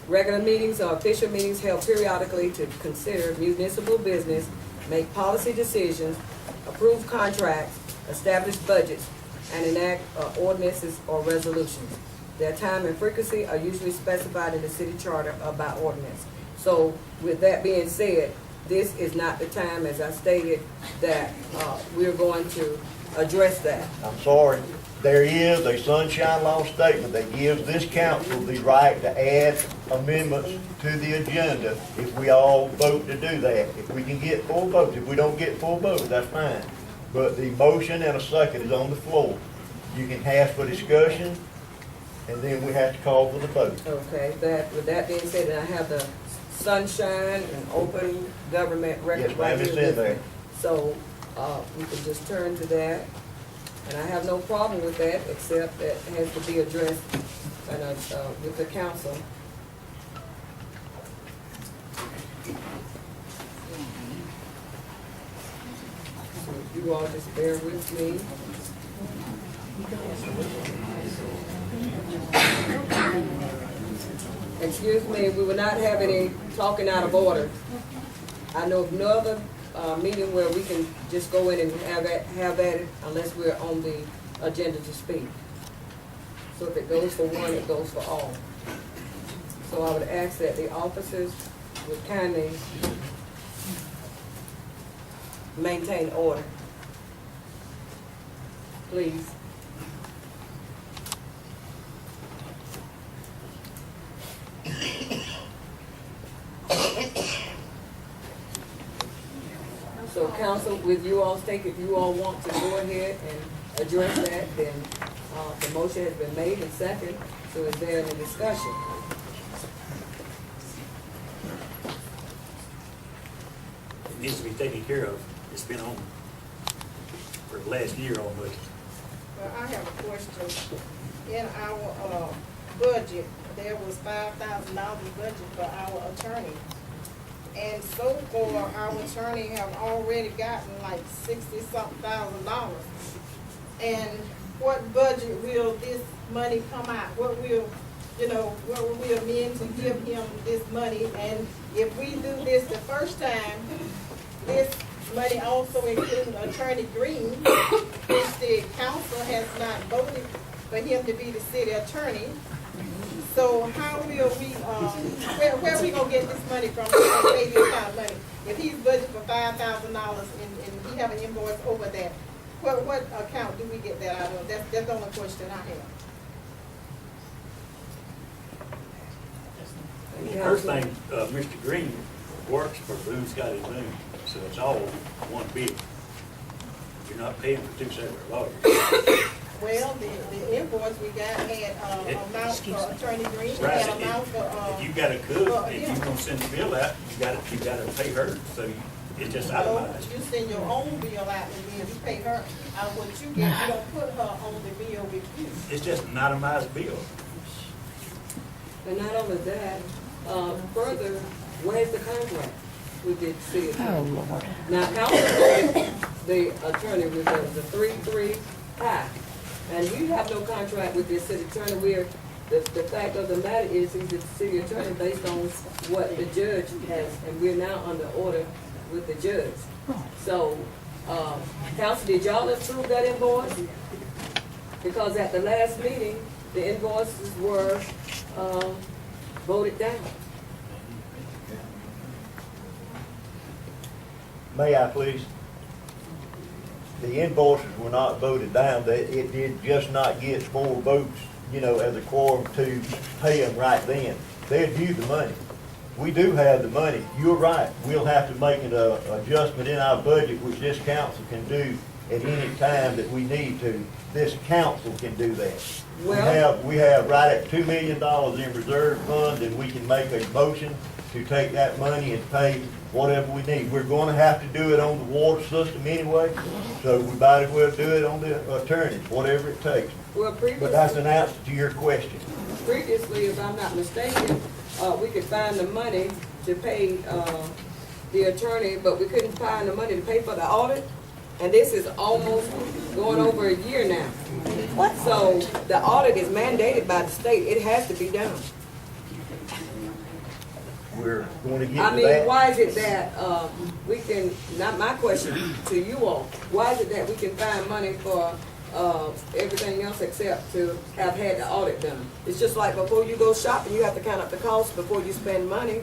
Regular meetings are official meetings held periodically to consider municipal business, make policy decisions, approve contracts, establish budgets, and enact ordinances or resolutions. Their time and frequency are usually specified in the city charter or by ordinance. So with that being said, this is not the time, as I stated, that we're going to address that. I'm sorry. There is a sunshine law statement that gives this council the right to add amendments to the agenda if we all vote to do that. If we can get full votes. If we don't get full votes, that's fine. But the motion and a second is on the floor. You can ask for discussion, and then we have to call for the vote. Okay, with that being said, and I have the sunshine and open government record Yes, right ma'am, it's here in with me. there. So, we can just turn to that, and I have no problem with that, except that it has to be addressed with the council. So if you all just bear with me. Excuse me, we will not have any talking out of order. I know of no other meeting where we can just go in and have at it unless we're on the agenda to speak. So if it goes for one, it goes for all. So I would ask that the officers would kindly maintain order. Please. So council, with you all take, if you all want to go ahead and address that, then the motion has been made and second. So is there any discussion? It needs to be taken care of. It's been on for the last year almost. Well, I have a question. In our budget, there was $5,000 budget for our attorney. And so far, our attorney have already gotten like $60-something thousand. And what budget will this money come out? What will, what will we amend to give him this money? And if we do this the first time, this money also includes Attorney Green, which the council has not voted for him to be the city attorney. So how will we, where are we gonna get this money from? We're gonna pay this kind of money. If he's budgeted for $5,000 and we have an invoice over that, what account do we get that out of? That's the only question I have. First thing, Mr. Green works for Boone's Got His Moon, so it's all one bid. You're not paying for two separate lawyers. Well, the invoice we got had amount for Attorney Green, it Right. had amount for, If you got a cook, if you gonna send the bill out, you gotta pay her, so it's just itemized. you send your own bill out and then you pay her out of what you get, you don't put her on the bill with you. It's just an itemized bill. And not only that, further, where's the contract with the city attorney? Oh, Lord. Now, council said the attorney was a 3-3 tie, and we have no contract with the city attorney. The fact of the matter is he's the city attorney based on what the judge has, and we're now under order with the judge. So, council, did y'all approve that invoice? Because at the last meeting, the invoices were, voted down. May I please? The invoices were not voted down. It did just not get 4 votes, as a quorum to pay them right then. They had viewed the money. We do have the money. You're right. We'll have to make an adjustment in our budget, which this council can do at any time that we need to. This council can do that. We have right at $2 million in reserve fund, and we can make a motion to take that money and pay whatever we need. We're going to have to do it on the water system anyway, so we might as well do it on the attorneys, whatever it takes. Well, But that's an answer to your question. previously, if I'm not mistaken, we could find the money to pay, the attorney, but we couldn't find the money to pay for the audit. And this is almost going over a year now. What? So the audit is mandated by the state. It has to be done. We're going to get I to mean, that. why is it that, we can, not my question to you all, why is it that we can find money for, everything else except to have had the audit done? It's just like before you go shopping, you have to count up the cost before you spend money.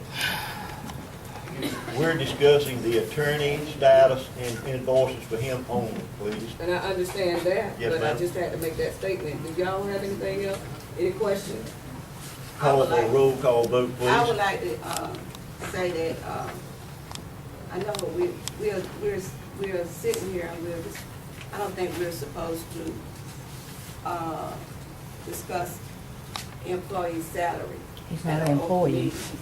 We're discussing the attorney status and invoices for him only, please. And I understand that, Yes, but I ma'am. just had to make that statement. Do y'all have anything else? Any questions? Call for a roll call vote, I would please. like to, say that, I know we're sitting here and I don't think we're supposed to, discuss employee salary. He's not at an an open employee. meeting.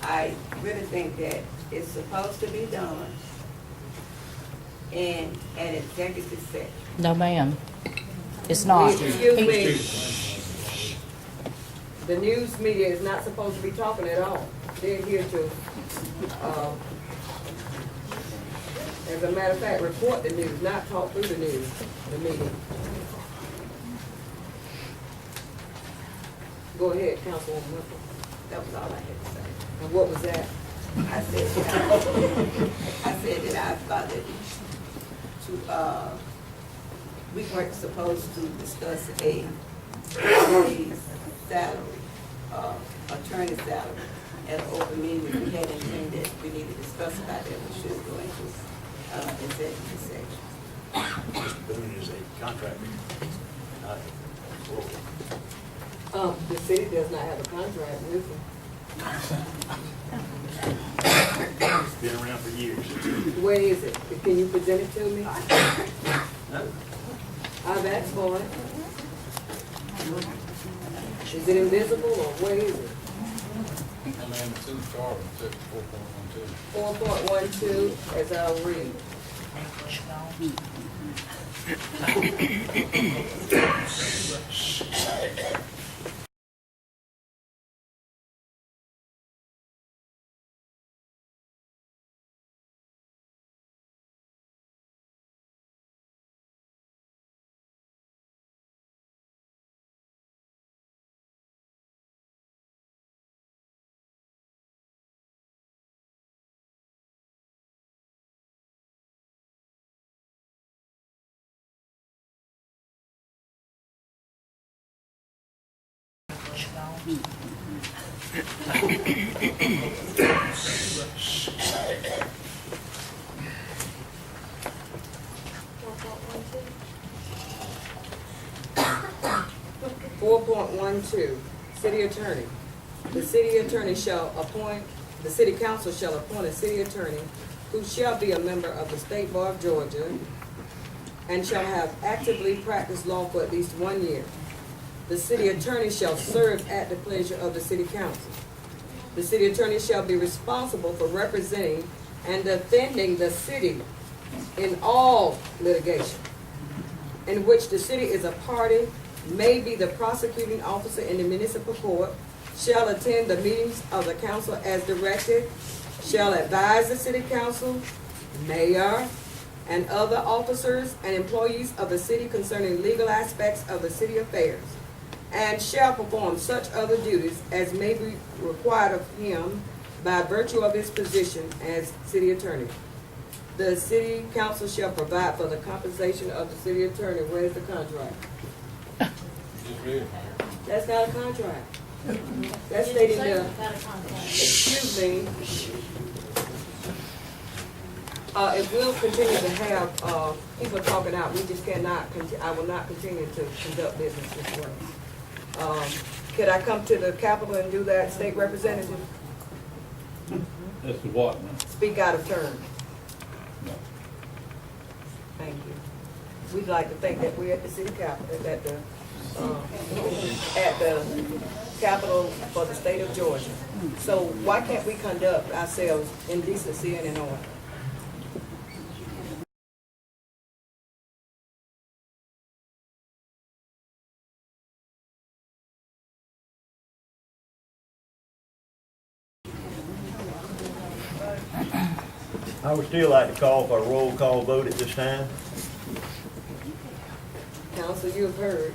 I really think that it's supposed to be done in an executive session. No, ma'am. It's not. Excuse me. The news media is not supposed to be talking at all. They're here to, as a matter of fact, report the news, not talk through the news, the media. Go ahead, Councilwoman Whipple. That was all I had to say. And what was that? I said that I thought that we weren't supposed to discuss a salary, attorney salary at an open meeting. If we had anything that we need to discuss about that, we should go into executive section. Mr. Boone is a contractor, not an employee. The city does not have a contract with them. It's been around for years. Where is it? Can you present it to me? No. I've asked for it. Is it invisible or where is it? And then it's in the charter, it's 4.12. 4.12, as I'll read. .12, city attorney. The city attorney shall appoint, the city council shall appoint a city attorney who shall be a member of the State Bar of Georgia and shall have actively practiced law for at least 1 year. The city attorney shall serve at the pleasure of the city council. The city attorney shall be responsible for representing and defending the city in all litigation in which the city is a party, may be the prosecuting officer in the municipal court, shall attend the meetings of the council as directed, shall advise the city council, mayor, and other officers and employees of the city concerning legal aspects of the city affairs, and shall perform such other duties as may be required of him by virtue of his position as city attorney. The city council shall provide for the compensation of the city attorney. Where's the contract? Just read it, Mayor. That's not a contract. That's stating the, excuse me. If we'll continue to have, people talking out, we just cannot, I will not continue to conduct business this way. Could I come to the Capitol and do that, state representative? That's the what, man? Speak out of turn. No. Thank you. We'd like to think that we're at the city capitol, at the Capitol for the state of Georgia. So why can't we conduct ourselves in decency and in order? I would still like to call for a roll call vote at this time. Council, you have heard.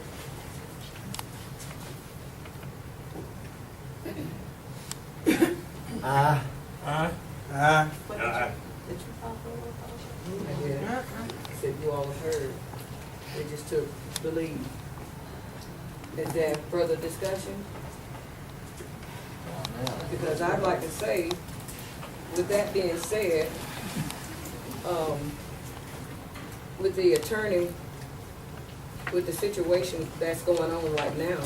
Aye. Aye. Aye. Yeah. Said you all have heard. They just took the lead. Is there further discussion? Because I'd like to say, with that being said, with the attorney, with the situation that's going on right now,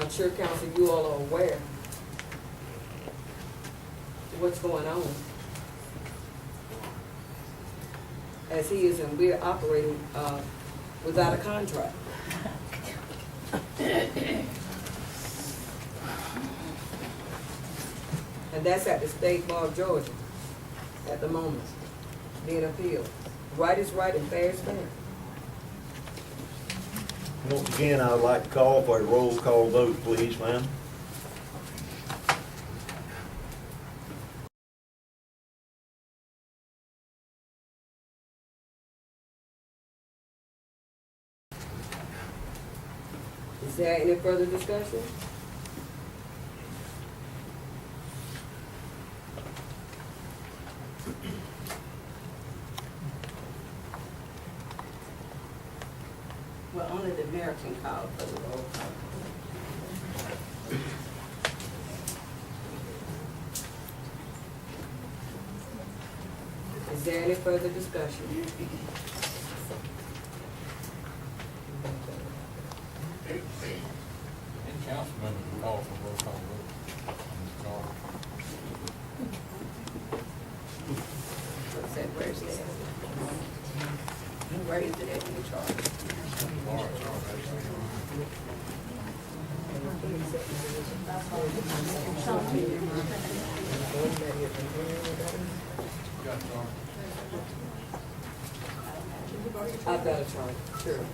I'm sure, council, you all are aware what's going on. As he is, and we're operating without a contract. And that's at the State Bar of Georgia at the moment, being appealed. Right is right and fair is fair. Once again, I would like to call for a roll call vote, please, ma'am. Is there any further discussion? Well, only the mayor can call for the roll call. Is there any further discussion? Any council member can call for roll call vote on this charge. What's that, where's that? Where is it at in the chart? Got the charge. I've got a chart, sure.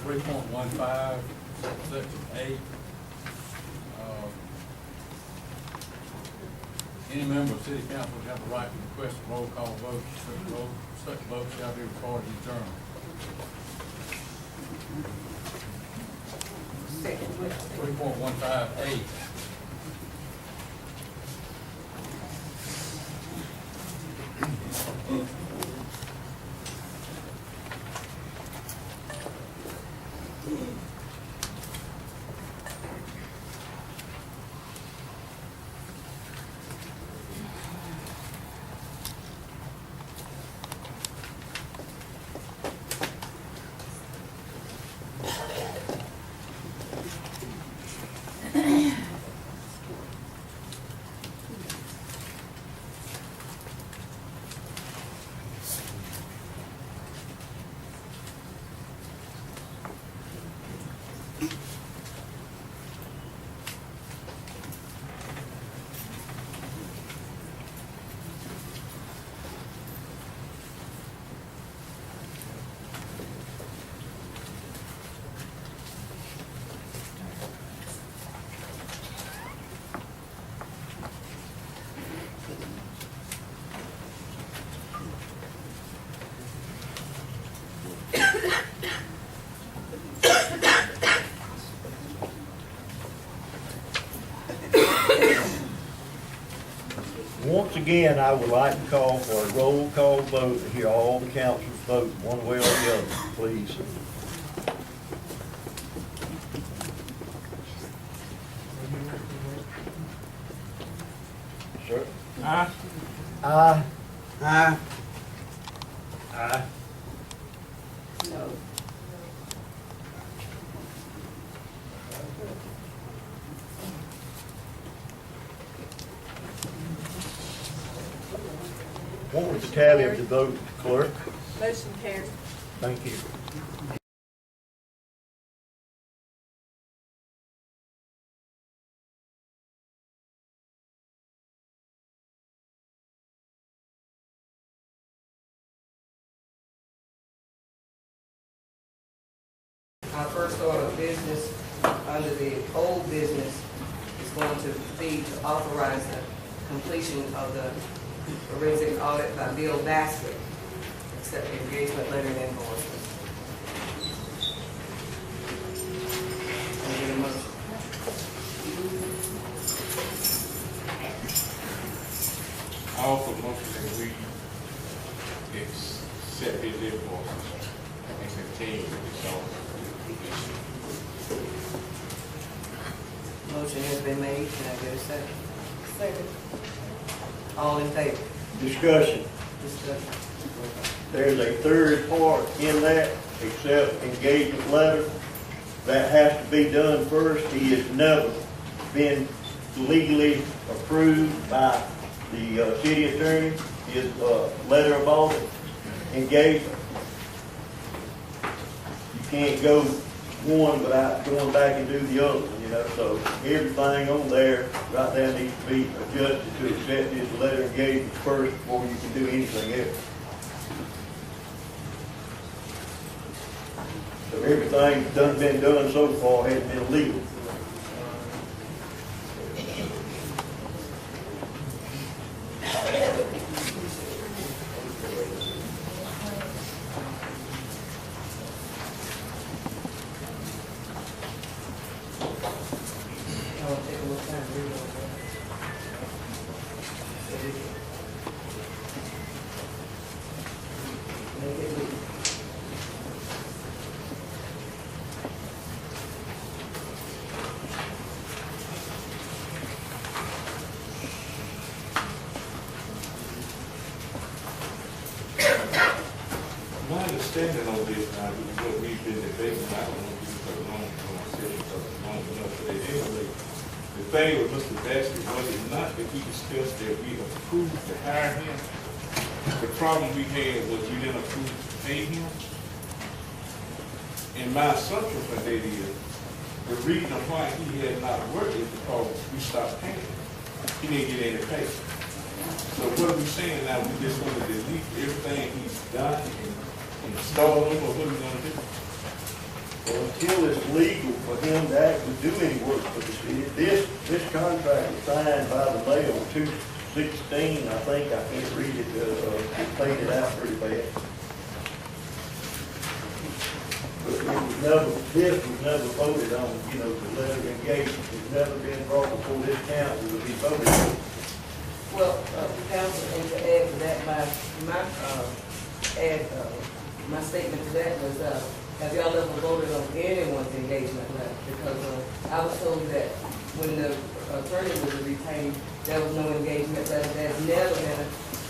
Three point one five, section A. Any member of city council will have the right to request a roll call vote. Such vote shall be recorded in journal. 3.15A. again, I would like to call for a roll call vote to hear all the council's vote, one way or the other, please. Sir? Aye. Aye. Aye. Aye. No. What was the tally of the vote, clerk? Motion carried. Thank you. Our first order of business under the old business is going to be to authorize the completion of the forensic audit by Bill Basket, accept the engagement letter and invoices. Can I get a motion? I offer a motion that we accept his invoices and continue with this audit. Motion has been made, can I get a second? Second. All in favor? Discussion. Discussion. There's a third part in that, except engagement letter. That has to be done first. He has never been legally approved by the city attorney, his letter of audit, engagement. You can't go one without going back and do the other, you know, so everything on there right there needs to be adjusted to accept his letter of engagement first before you can do anything else. So everything that's been done so far has been legal. My understanding on this now, what we've been debating, I don't know if you can long enough, but anyway, the thing with Mr. Basket was it not that we discussed that we approved to hire him. The problem we had was we didn't approve to pay him. And my assumption for that is, the reason why he had not worked is because we stopped paying him. He didn't get any pay. So what are we saying now? We just want to delete everything he's done and install him, or what are we going to do? Well, until it's legal for him to actually do any work for the city, this contract was signed by the mayor on 2/16, I think, I can't read it, it paid it out pretty bad. But it was never, this was never voted on, you know, the letter of engagement, it's never been brought before this council to be voted on. Well, council, and to add to that, my statement to that was, have y'all ever voted on anyone's engagement letter? Because I was told that when the attorney was retained, there was no engagement letter. There's never been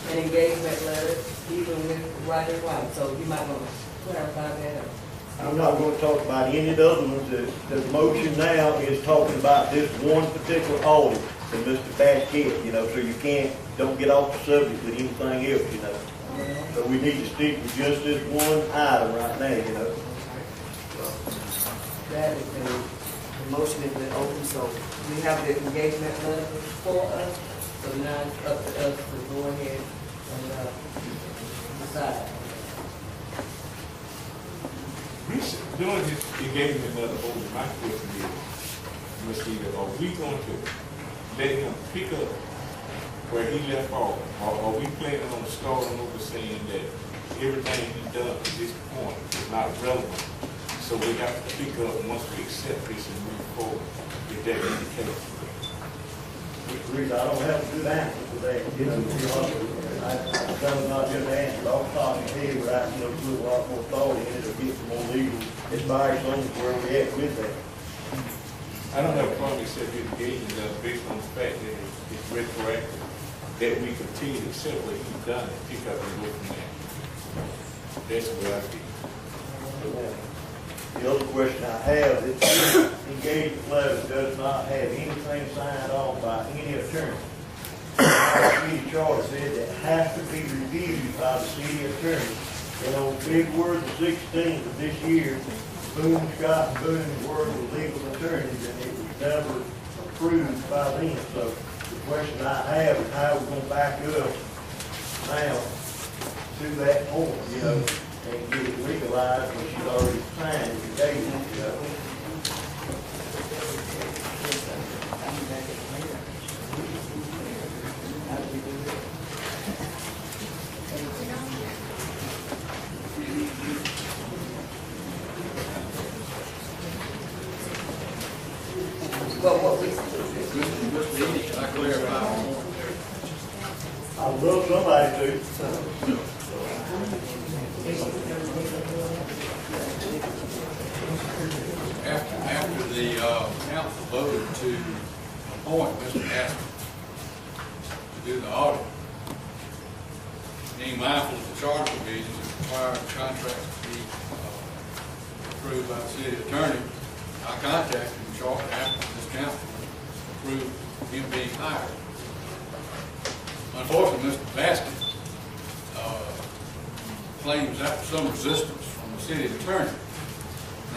an engagement letter, even with Roger White. So you might want to clarify that. I'm not going to talk about any of the other ones. The motion now is talking about this one particular audit from Mr. Basket, you know, so you don't get off the subject with anything else, you know. So we need to stick with just this one item right now, you know. That is the motion has been open, so we have the engagement letter for us. So now it's up to us to go ahead and decide. Doing this engagement letter over, my question is, Mr. Eda, are we going to let him pick up where he left off? Or are we planning on starting over saying that everything he's done to this point is not relevant? So we have to pick up once we accept this and move forward, if that is the case. Mr. Reed, I don't have a good answer for that, you know, to be honest with you. I don't not just answer off the top of your head without, you know, put a lot more thought in it or get some more legal advice on where we at with that. I don't have a problem except engaging us based on the fact that it's retroactive, that we continue to accept what he's done and pick up and go from there. That's what I feel. The other question I have is, engagement letter does not have anything signed off by any attorney. Our city charter said that has to be reviewed by the city attorney. And on February the 16th of this year, Boone, Scott, and Boone were the legal attorneys, and it was never approved by them. So the question I have is how we're gonna back up now to that point, you know, and get it legalized when she's already signed it today, you know. But what we, Mr. Edie, can I clarify one more? I would love somebody to. After the council voted to appoint Mr. Haskell to do the audit, being mindful of the charter provisions that require contracts to be approved by the city attorney, I contacted the charter after this council approved him being hired. Unfortunately, Mr. Baskin claims that was some resistance from the city attorney.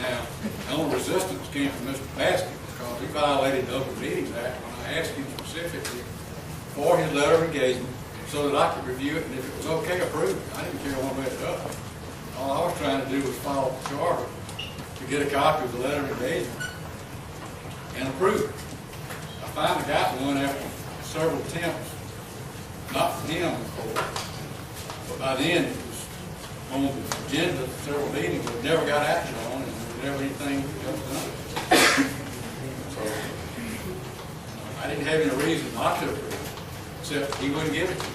Now, the only resistance came from Mr. Baskin because he violated the Open Meetings Act when I asked him specifically for his letter of engagement so that I could review it, and if it was okay, approve it. I didn't care one way or the other. All I was trying to do was follow the charter to get a copy of the letter of engagement and approve it. I finally got one after several attempts, not from him, of course, but by then it was on the agenda of several meetings that never got action on, and there was never anything else done. So I didn't have any reason not to approve it, except he wouldn't give it to me.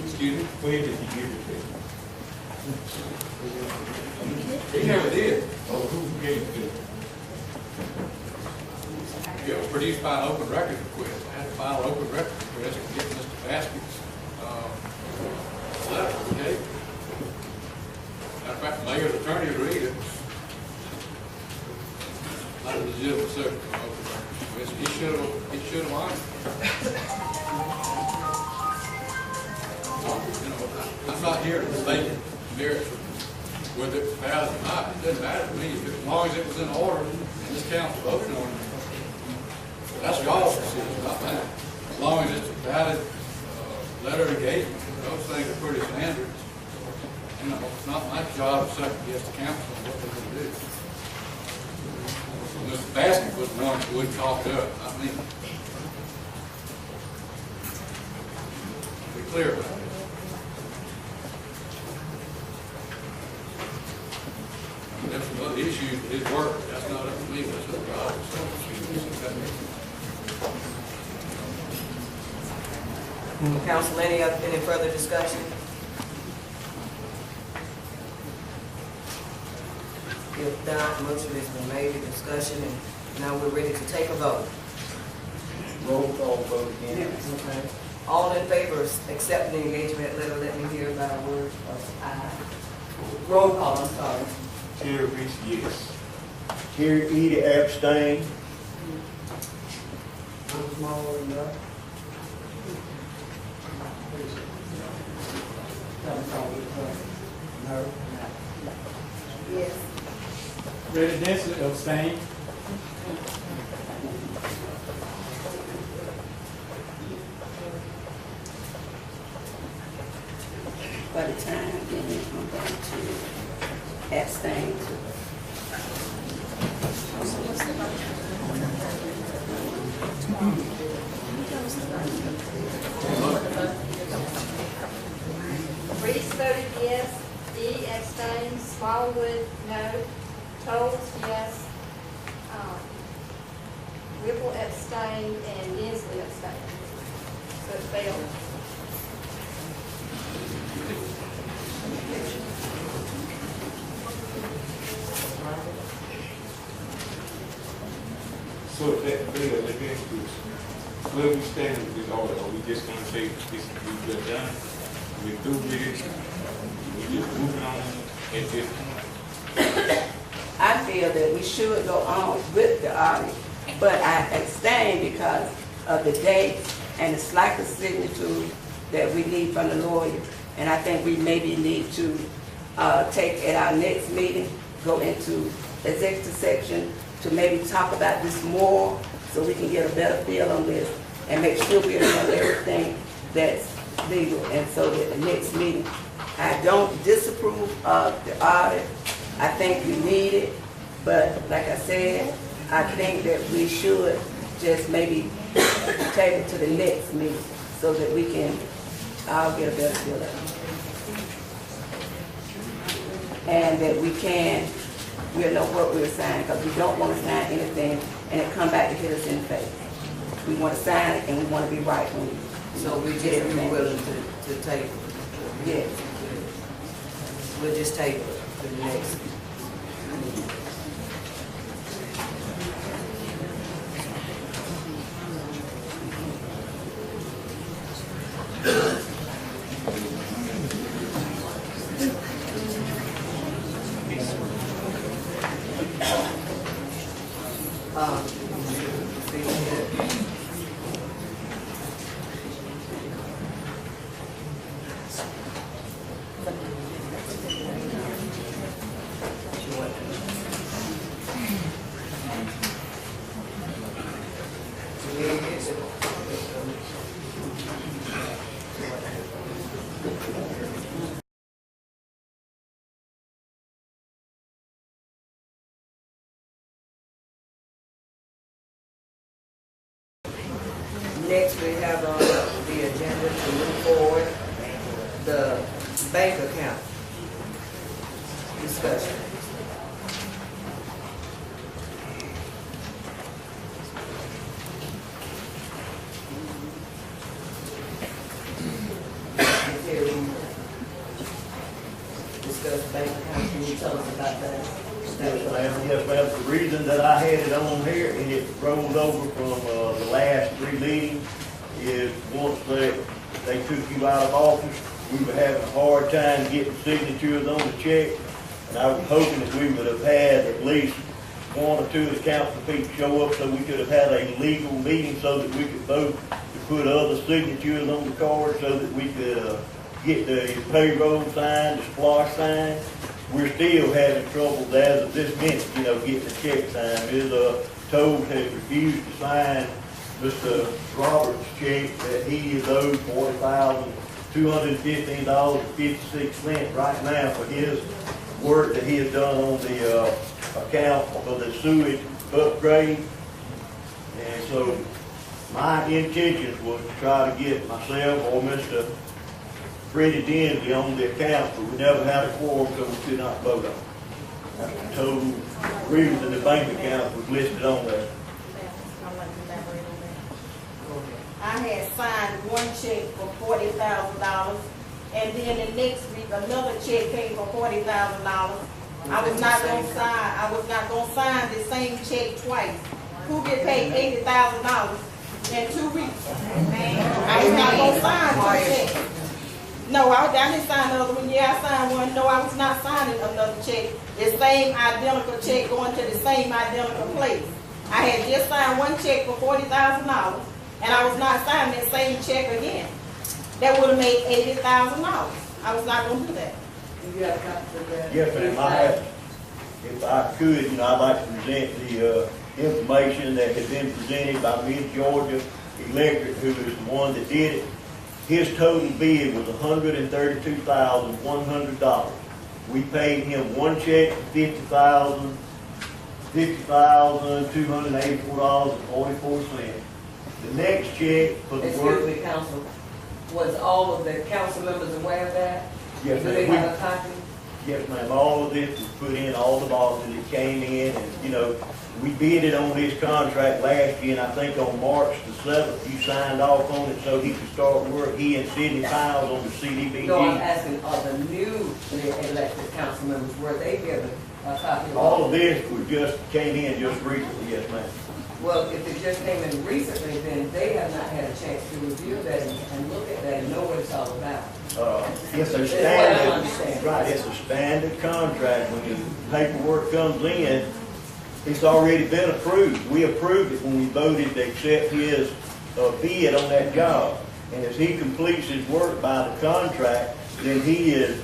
Excuse me? Where did he give it to? He never did. Oh, who gave it to him? It was produced by an open records request. I had to file an open records request to get Mr. Baskin's letter, okay? Matter of fact, the mayor's attorney agreed it was not a legitimate subject of open records. He should have honored it. You know, I'm not here to debate merits whether it's valid or not. It doesn't matter to me. As long as it was in order and this council voted on it, that's y'all's decision, not mine. As long as it's a valid letter of engagement, those things are pretty standard. You know, it's not my job to second guess the council on what they're going to do. Mr. Baskin was the one who wouldn't talk it up, not me. Be clear about it. That's another issue, his work, that's not up to me, that's up to God. council, any further discussion? If not, motion has been made, discussion, and now we're ready to take a vote. Roll call vote again. Okay. All in favor of accepting the engagement letter, let me hear by a word of aye. Roll call, I'm sorry. Terry Reese, yes. Terry Edie abstain. I'm small enough. No. Yes. Ready Densely abstain. By the time then I'm going to abstain. Reese voted yes, E abstained, Smallwood no, Toles yes, Whipple abstained, and Inslee abstained. So it failed. So if that bill, let me ask you this. Where we stand with this order? Are we just gonna say this, we just done? We through with it? We just moving on at this point? I feel that we should go on with the audit, but I abstain because of the dates and the slack of signatures that we need from the lawyer. And I think we maybe need to take at our next meeting, go into executive section to maybe talk about this more so we can get a better feel on this and make sure we're doing everything that's legal. And so at the next meeting, I don't disapprove of the audit. I think we need it, but like I said, I think that we should just maybe take it to the next meeting so that we can all get a better feel of it. And that we'll know what we're signing, because we don't want to sign anything and it come back to hit us in the face. We want to sign it and we want to be right when we So we just be willing to table it. Yes. We'll just table it for the next. Next, we have on the agenda to move forward the bank account discussion. Discuss bank account. Can you tell us about that? Yes, ma'am. The reason that I had it on here and it rolled over from the last 3 meetings is once they took you out of office, we were having a hard time getting signatures on the check. And I was hoping that we would have had at least 1 or 2 of the council people show up so we could have had a legal meeting so that we could vote to put other signatures on the card so that we could get the payroll signed, the SPLOST signed. We're still having trouble as of this minute, getting the check signed. Ms. Toad has refused to sign Mr. Roberts' check that he is owed $40,215.56 right now for his work that he has done on the account for the sewage upgrade. And so my intentions was to try to get myself or Mr. Freddie Densley on the account, but we never had a quorum, so we could not vote on it. That's the total reason the bank account was listed on there. I had signed 1 check for $40,000, and then the next week another check came for $40,000. I was not gonna sign the same check twice. Who get paid $80,000 in 2 weeks? I was not gonna sign 2 checks. No, I didn't sign another one. Yeah, I signed one. No, I was not signing another check. The same identical check going to the same identical place. I had just signed 1 check for $40,000, and I was not signing that same check again. That would have made $80,000. I was not going to do that. You got a copy of that? Yes, ma'am, I have. If I could, I'd like to present the information that has been presented by Ms. Georgia Electric, who is the one that did it. His total bid was $132,100. We paid him 1 check for $50,284.44. The next check for the work. Excuse me, council. Was all of the council members aware of that? Yes, Do they ma'am. have a copy? Yes, ma'am, all of this was put in, all the boxes, it came in, and, you know, we bidded on this contract last year, and I think on March the 7th, you signed off on it so he could start work, he and Sidney Piles on the CDBG. No, I'm asking, are the newly elected council members, were they given a copy of All of this was came in just recently, yes, ma'am. Well, if it just came in recently, then they have not had a chance to review that and look at that and know what it's all about. It's a That's what I standard, understand. right, it's a standard contract. When the paperwork comes in, it's already been approved. We approved it when we voted to accept his bid on that job. And as he completes his work by the contract, then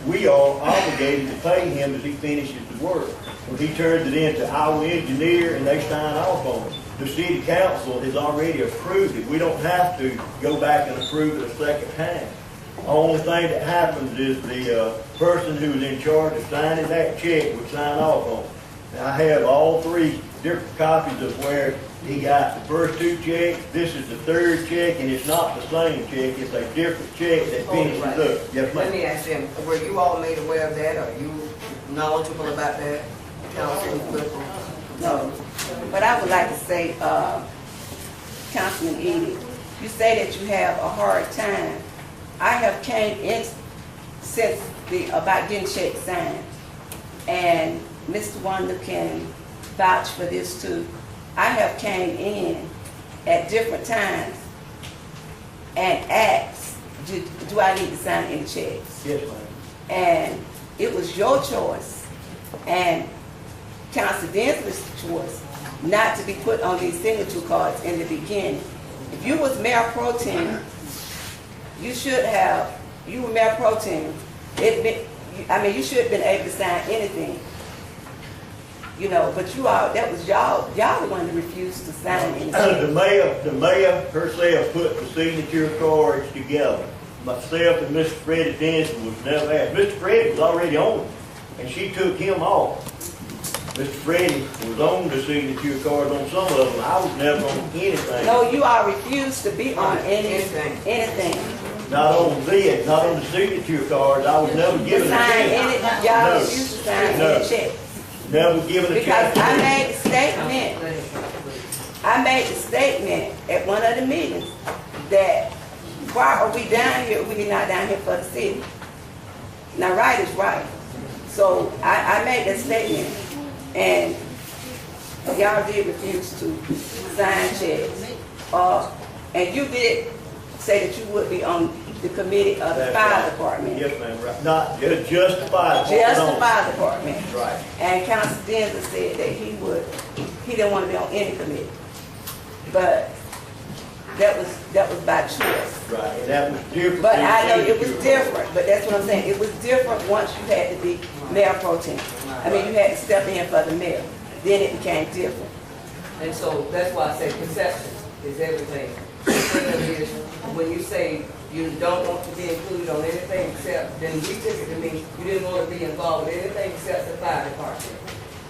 we are obligated to pay him as he finishes the work. When he turns it in to our engineer and they sign off on it, the city council has already approved it. We don't have to go back and approve it a second time. The only thing that happens is the person who's in charge of signing that check would sign off on it. Now, I have all three different copies of where he got the first two checks. This is the third check, and it's not the same check. It's a different check that finishes up. Yes, Let ma'am. me ask them, were you all made aware of that? Are you knowledgeable about that? Councilman Whipple? No, but I would like to say, Councilman Edie, you say that you have a hard time. I have came in since about getting checks signed, and Mr. Wonder can vouch for this too. I have came in at different times and asked, do I need to sign any checks? Yes, ma'am. And it was your choice and Council Densley's choice not to be put on these signature cards in the beginning. If you was Mayor Pro Tem, you were Mayor Pro Tem, you should have been able to sign anything. You know, but that was y'all the one that refused to sign anything. The mayor herself put the signature cards together. Myself and Mr. Freddie Denson was never asked. Mr. Freddie was already on it, and she took him off. Mr. Freddie was on the signature cards on some of them. I was never on anything. No, you all refused to be on anything. Not on this, not on the signature cards. I was never given a check. Y'all refused to sign any check. Never given a check. Because I made the statement at one of the meetings that why are we down here if we're not down here for the city? Now, right is right. So I made that statement, and y'all did refuse to sign checks. And you did say that you would be on the committee of the fire department. Yes, ma'am, right. Not just the fire department. Just the fire department. Right. And Council Denver said that he didn't want to be on any committee. But that was by choice. Right, and that was different. But I know it was different, but that's what I'm saying. It was different once you had to be Mayor Pro Tem. I mean, you had to step in for the mayor. Then it became different. And so that's why I say perception is everything. The thing is, when you say you don't want to be included on anything except, then we took it to mean you didn't want to be involved with anything except the fire department.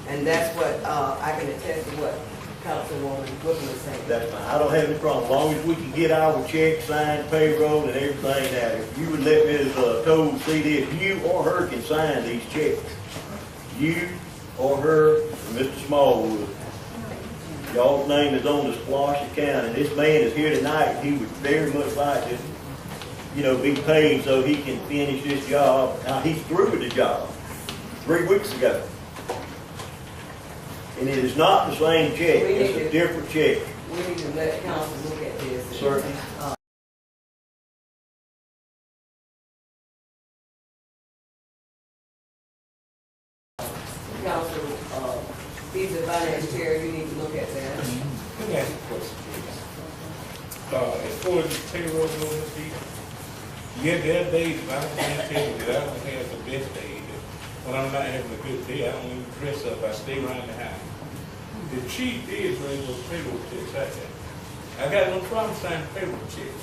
And that's what, I can attest to what Councilwoman Whipple is saying. That's fine. I don't have any problem. As long as we can get our check signed, payroll, and everything out. If you would let Ms. Toll see this, you or her can sign these checks. You or her, or Mr. Smallwood. Y'all's name is on the splosh account, and this man is here tonight. He would very much like to, be paid so he can finish this job. Now, he's through with the job 3 weeks ago. And it is not the same check. It's a different check. We need to let council look at this. Certainly. Council, he's the finance chair, you need to look at that. Let me ask you a question, please. As far as the payroll goes, there are days, if I can't tell you that I don't have the best day. When I'm not having a good day, I don't even dress up. I stay around the house. The chief is running those payroll checks out there. I got no problem signing payroll checks.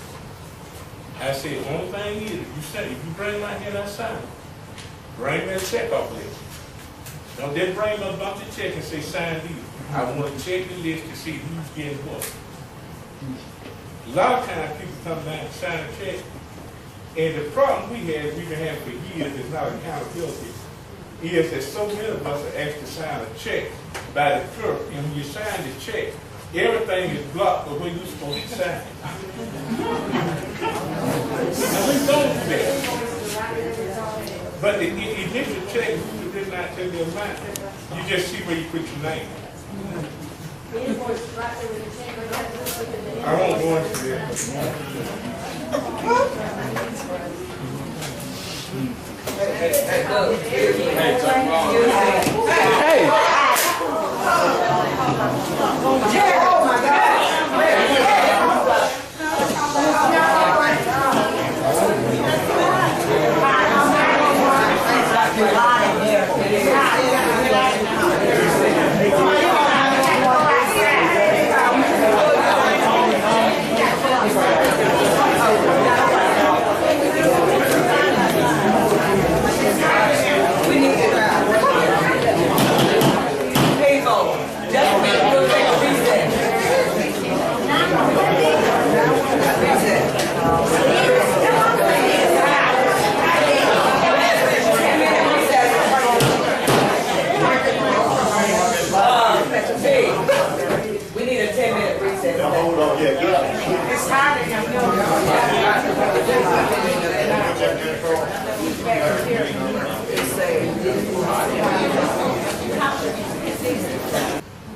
I said, the only thing is, if you bring my head outside, bring me a check off list. Don't just bring me a bunch of checks and say, sign these. I want to check the list to see who's getting what. A lot of times people come down and sign a check, and the problem we've been having for years is not accountability. is that so many of us are asked to sign a check by the clerk, and when you sign the check, everything is blocked but when you're supposed to sign it. Now we don't do that. But the initial check, Lula did not tell the amount. You just see where you put your name. I won't go into that. Oh my God.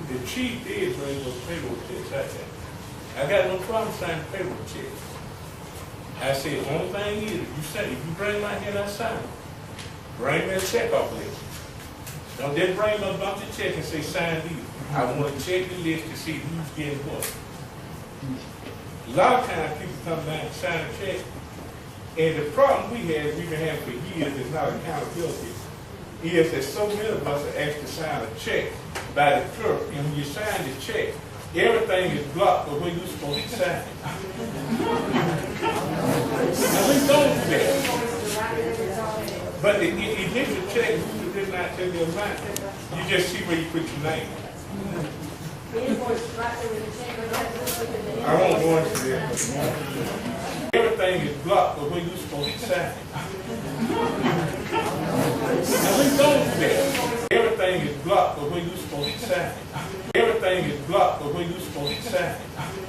The chief is bringing those payroll checks out there. I got no problem signing payroll checks. I said, the only thing is, if you bring my head, I sign it. Bring me a check off list. Don't just bring me a bunch of checks and say sign these. I want to check the list to see who's getting what. A lot of times people come down and sign a check, and the problem we've been having for years is not accountability. Is that so many of us are asked to sign a check by the clerk, and when you sign the check, everything is blocked but when you're supposed to sign it. Now we don't do that. But the initial check, Lula did not tell the amount. You just see where you put your name. I won't go into that. Everything is blocked but when you're supposed to sign it. Now we don't do that. Everything is blocked but when you're supposed to sign it. Everything is blocked but when you're supposed to sign it.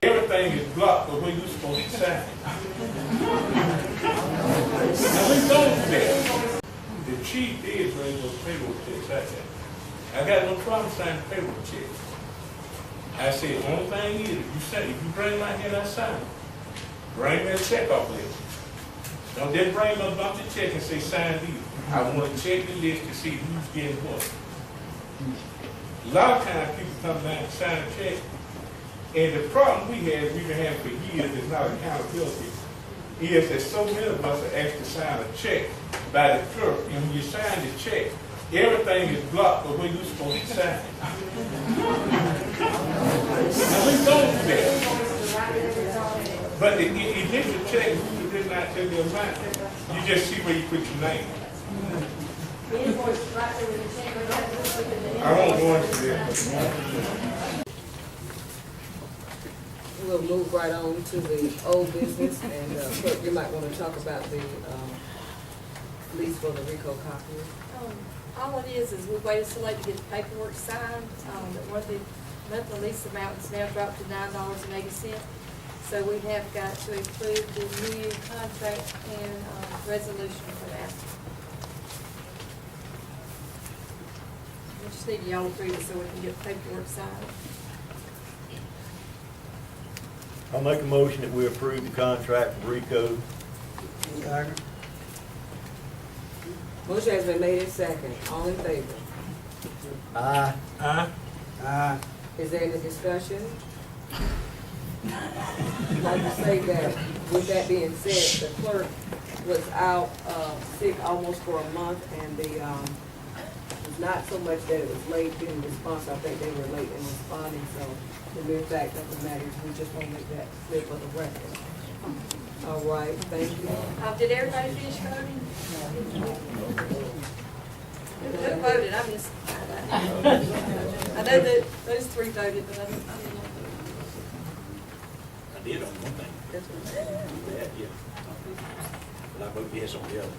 Everything is blocked but when you're supposed to sign it. Now we don't do that. The chief is bringing those payroll checks out there. I got no problem signing payroll checks. I said, the only thing is, if you bring my head, I sign it. Bring me a check off list. Don't just bring me a bunch of checks and say sign these. I want to check the list to see who's getting what. A lot of times people come down and sign a check, and the problem we've been having for years is not accountability. Is that so many of us are asked to sign a check by the clerk, and when you sign the check, everything is blocked but when you're supposed to sign it. Now we don't do that. But the initial check, Lula did not tell the amount. You just see where you put your name. I won't go into that. We'll move right on to the old business, and Clerk, you might want to talk about the lease for the Rico copier. All it is we waited so late to get the paperwork signed, that one of the monthly lease amount is now dropped to $9.80. So we have got to include the new contract and resolution for that. We just need y'all to approve it so we can get the paperwork signed. I'll make a motion that we approve the contract with Rico. Motion has been made in second. All in favor? Aye. Aye. Is there any discussion? I'd like to say that, with that being said, the clerk was out sick almost for a month, and the it's not so much that it was late in response. I think they were late in responding. So the mere fact of the matter is, we just want to make that clear for the record. All right, thank you. Did everybody finish voting? Who voted? I missed. I know that those three voted, but I didn't know. I did on one thing. Yeah, yeah. But I vote yes on the other.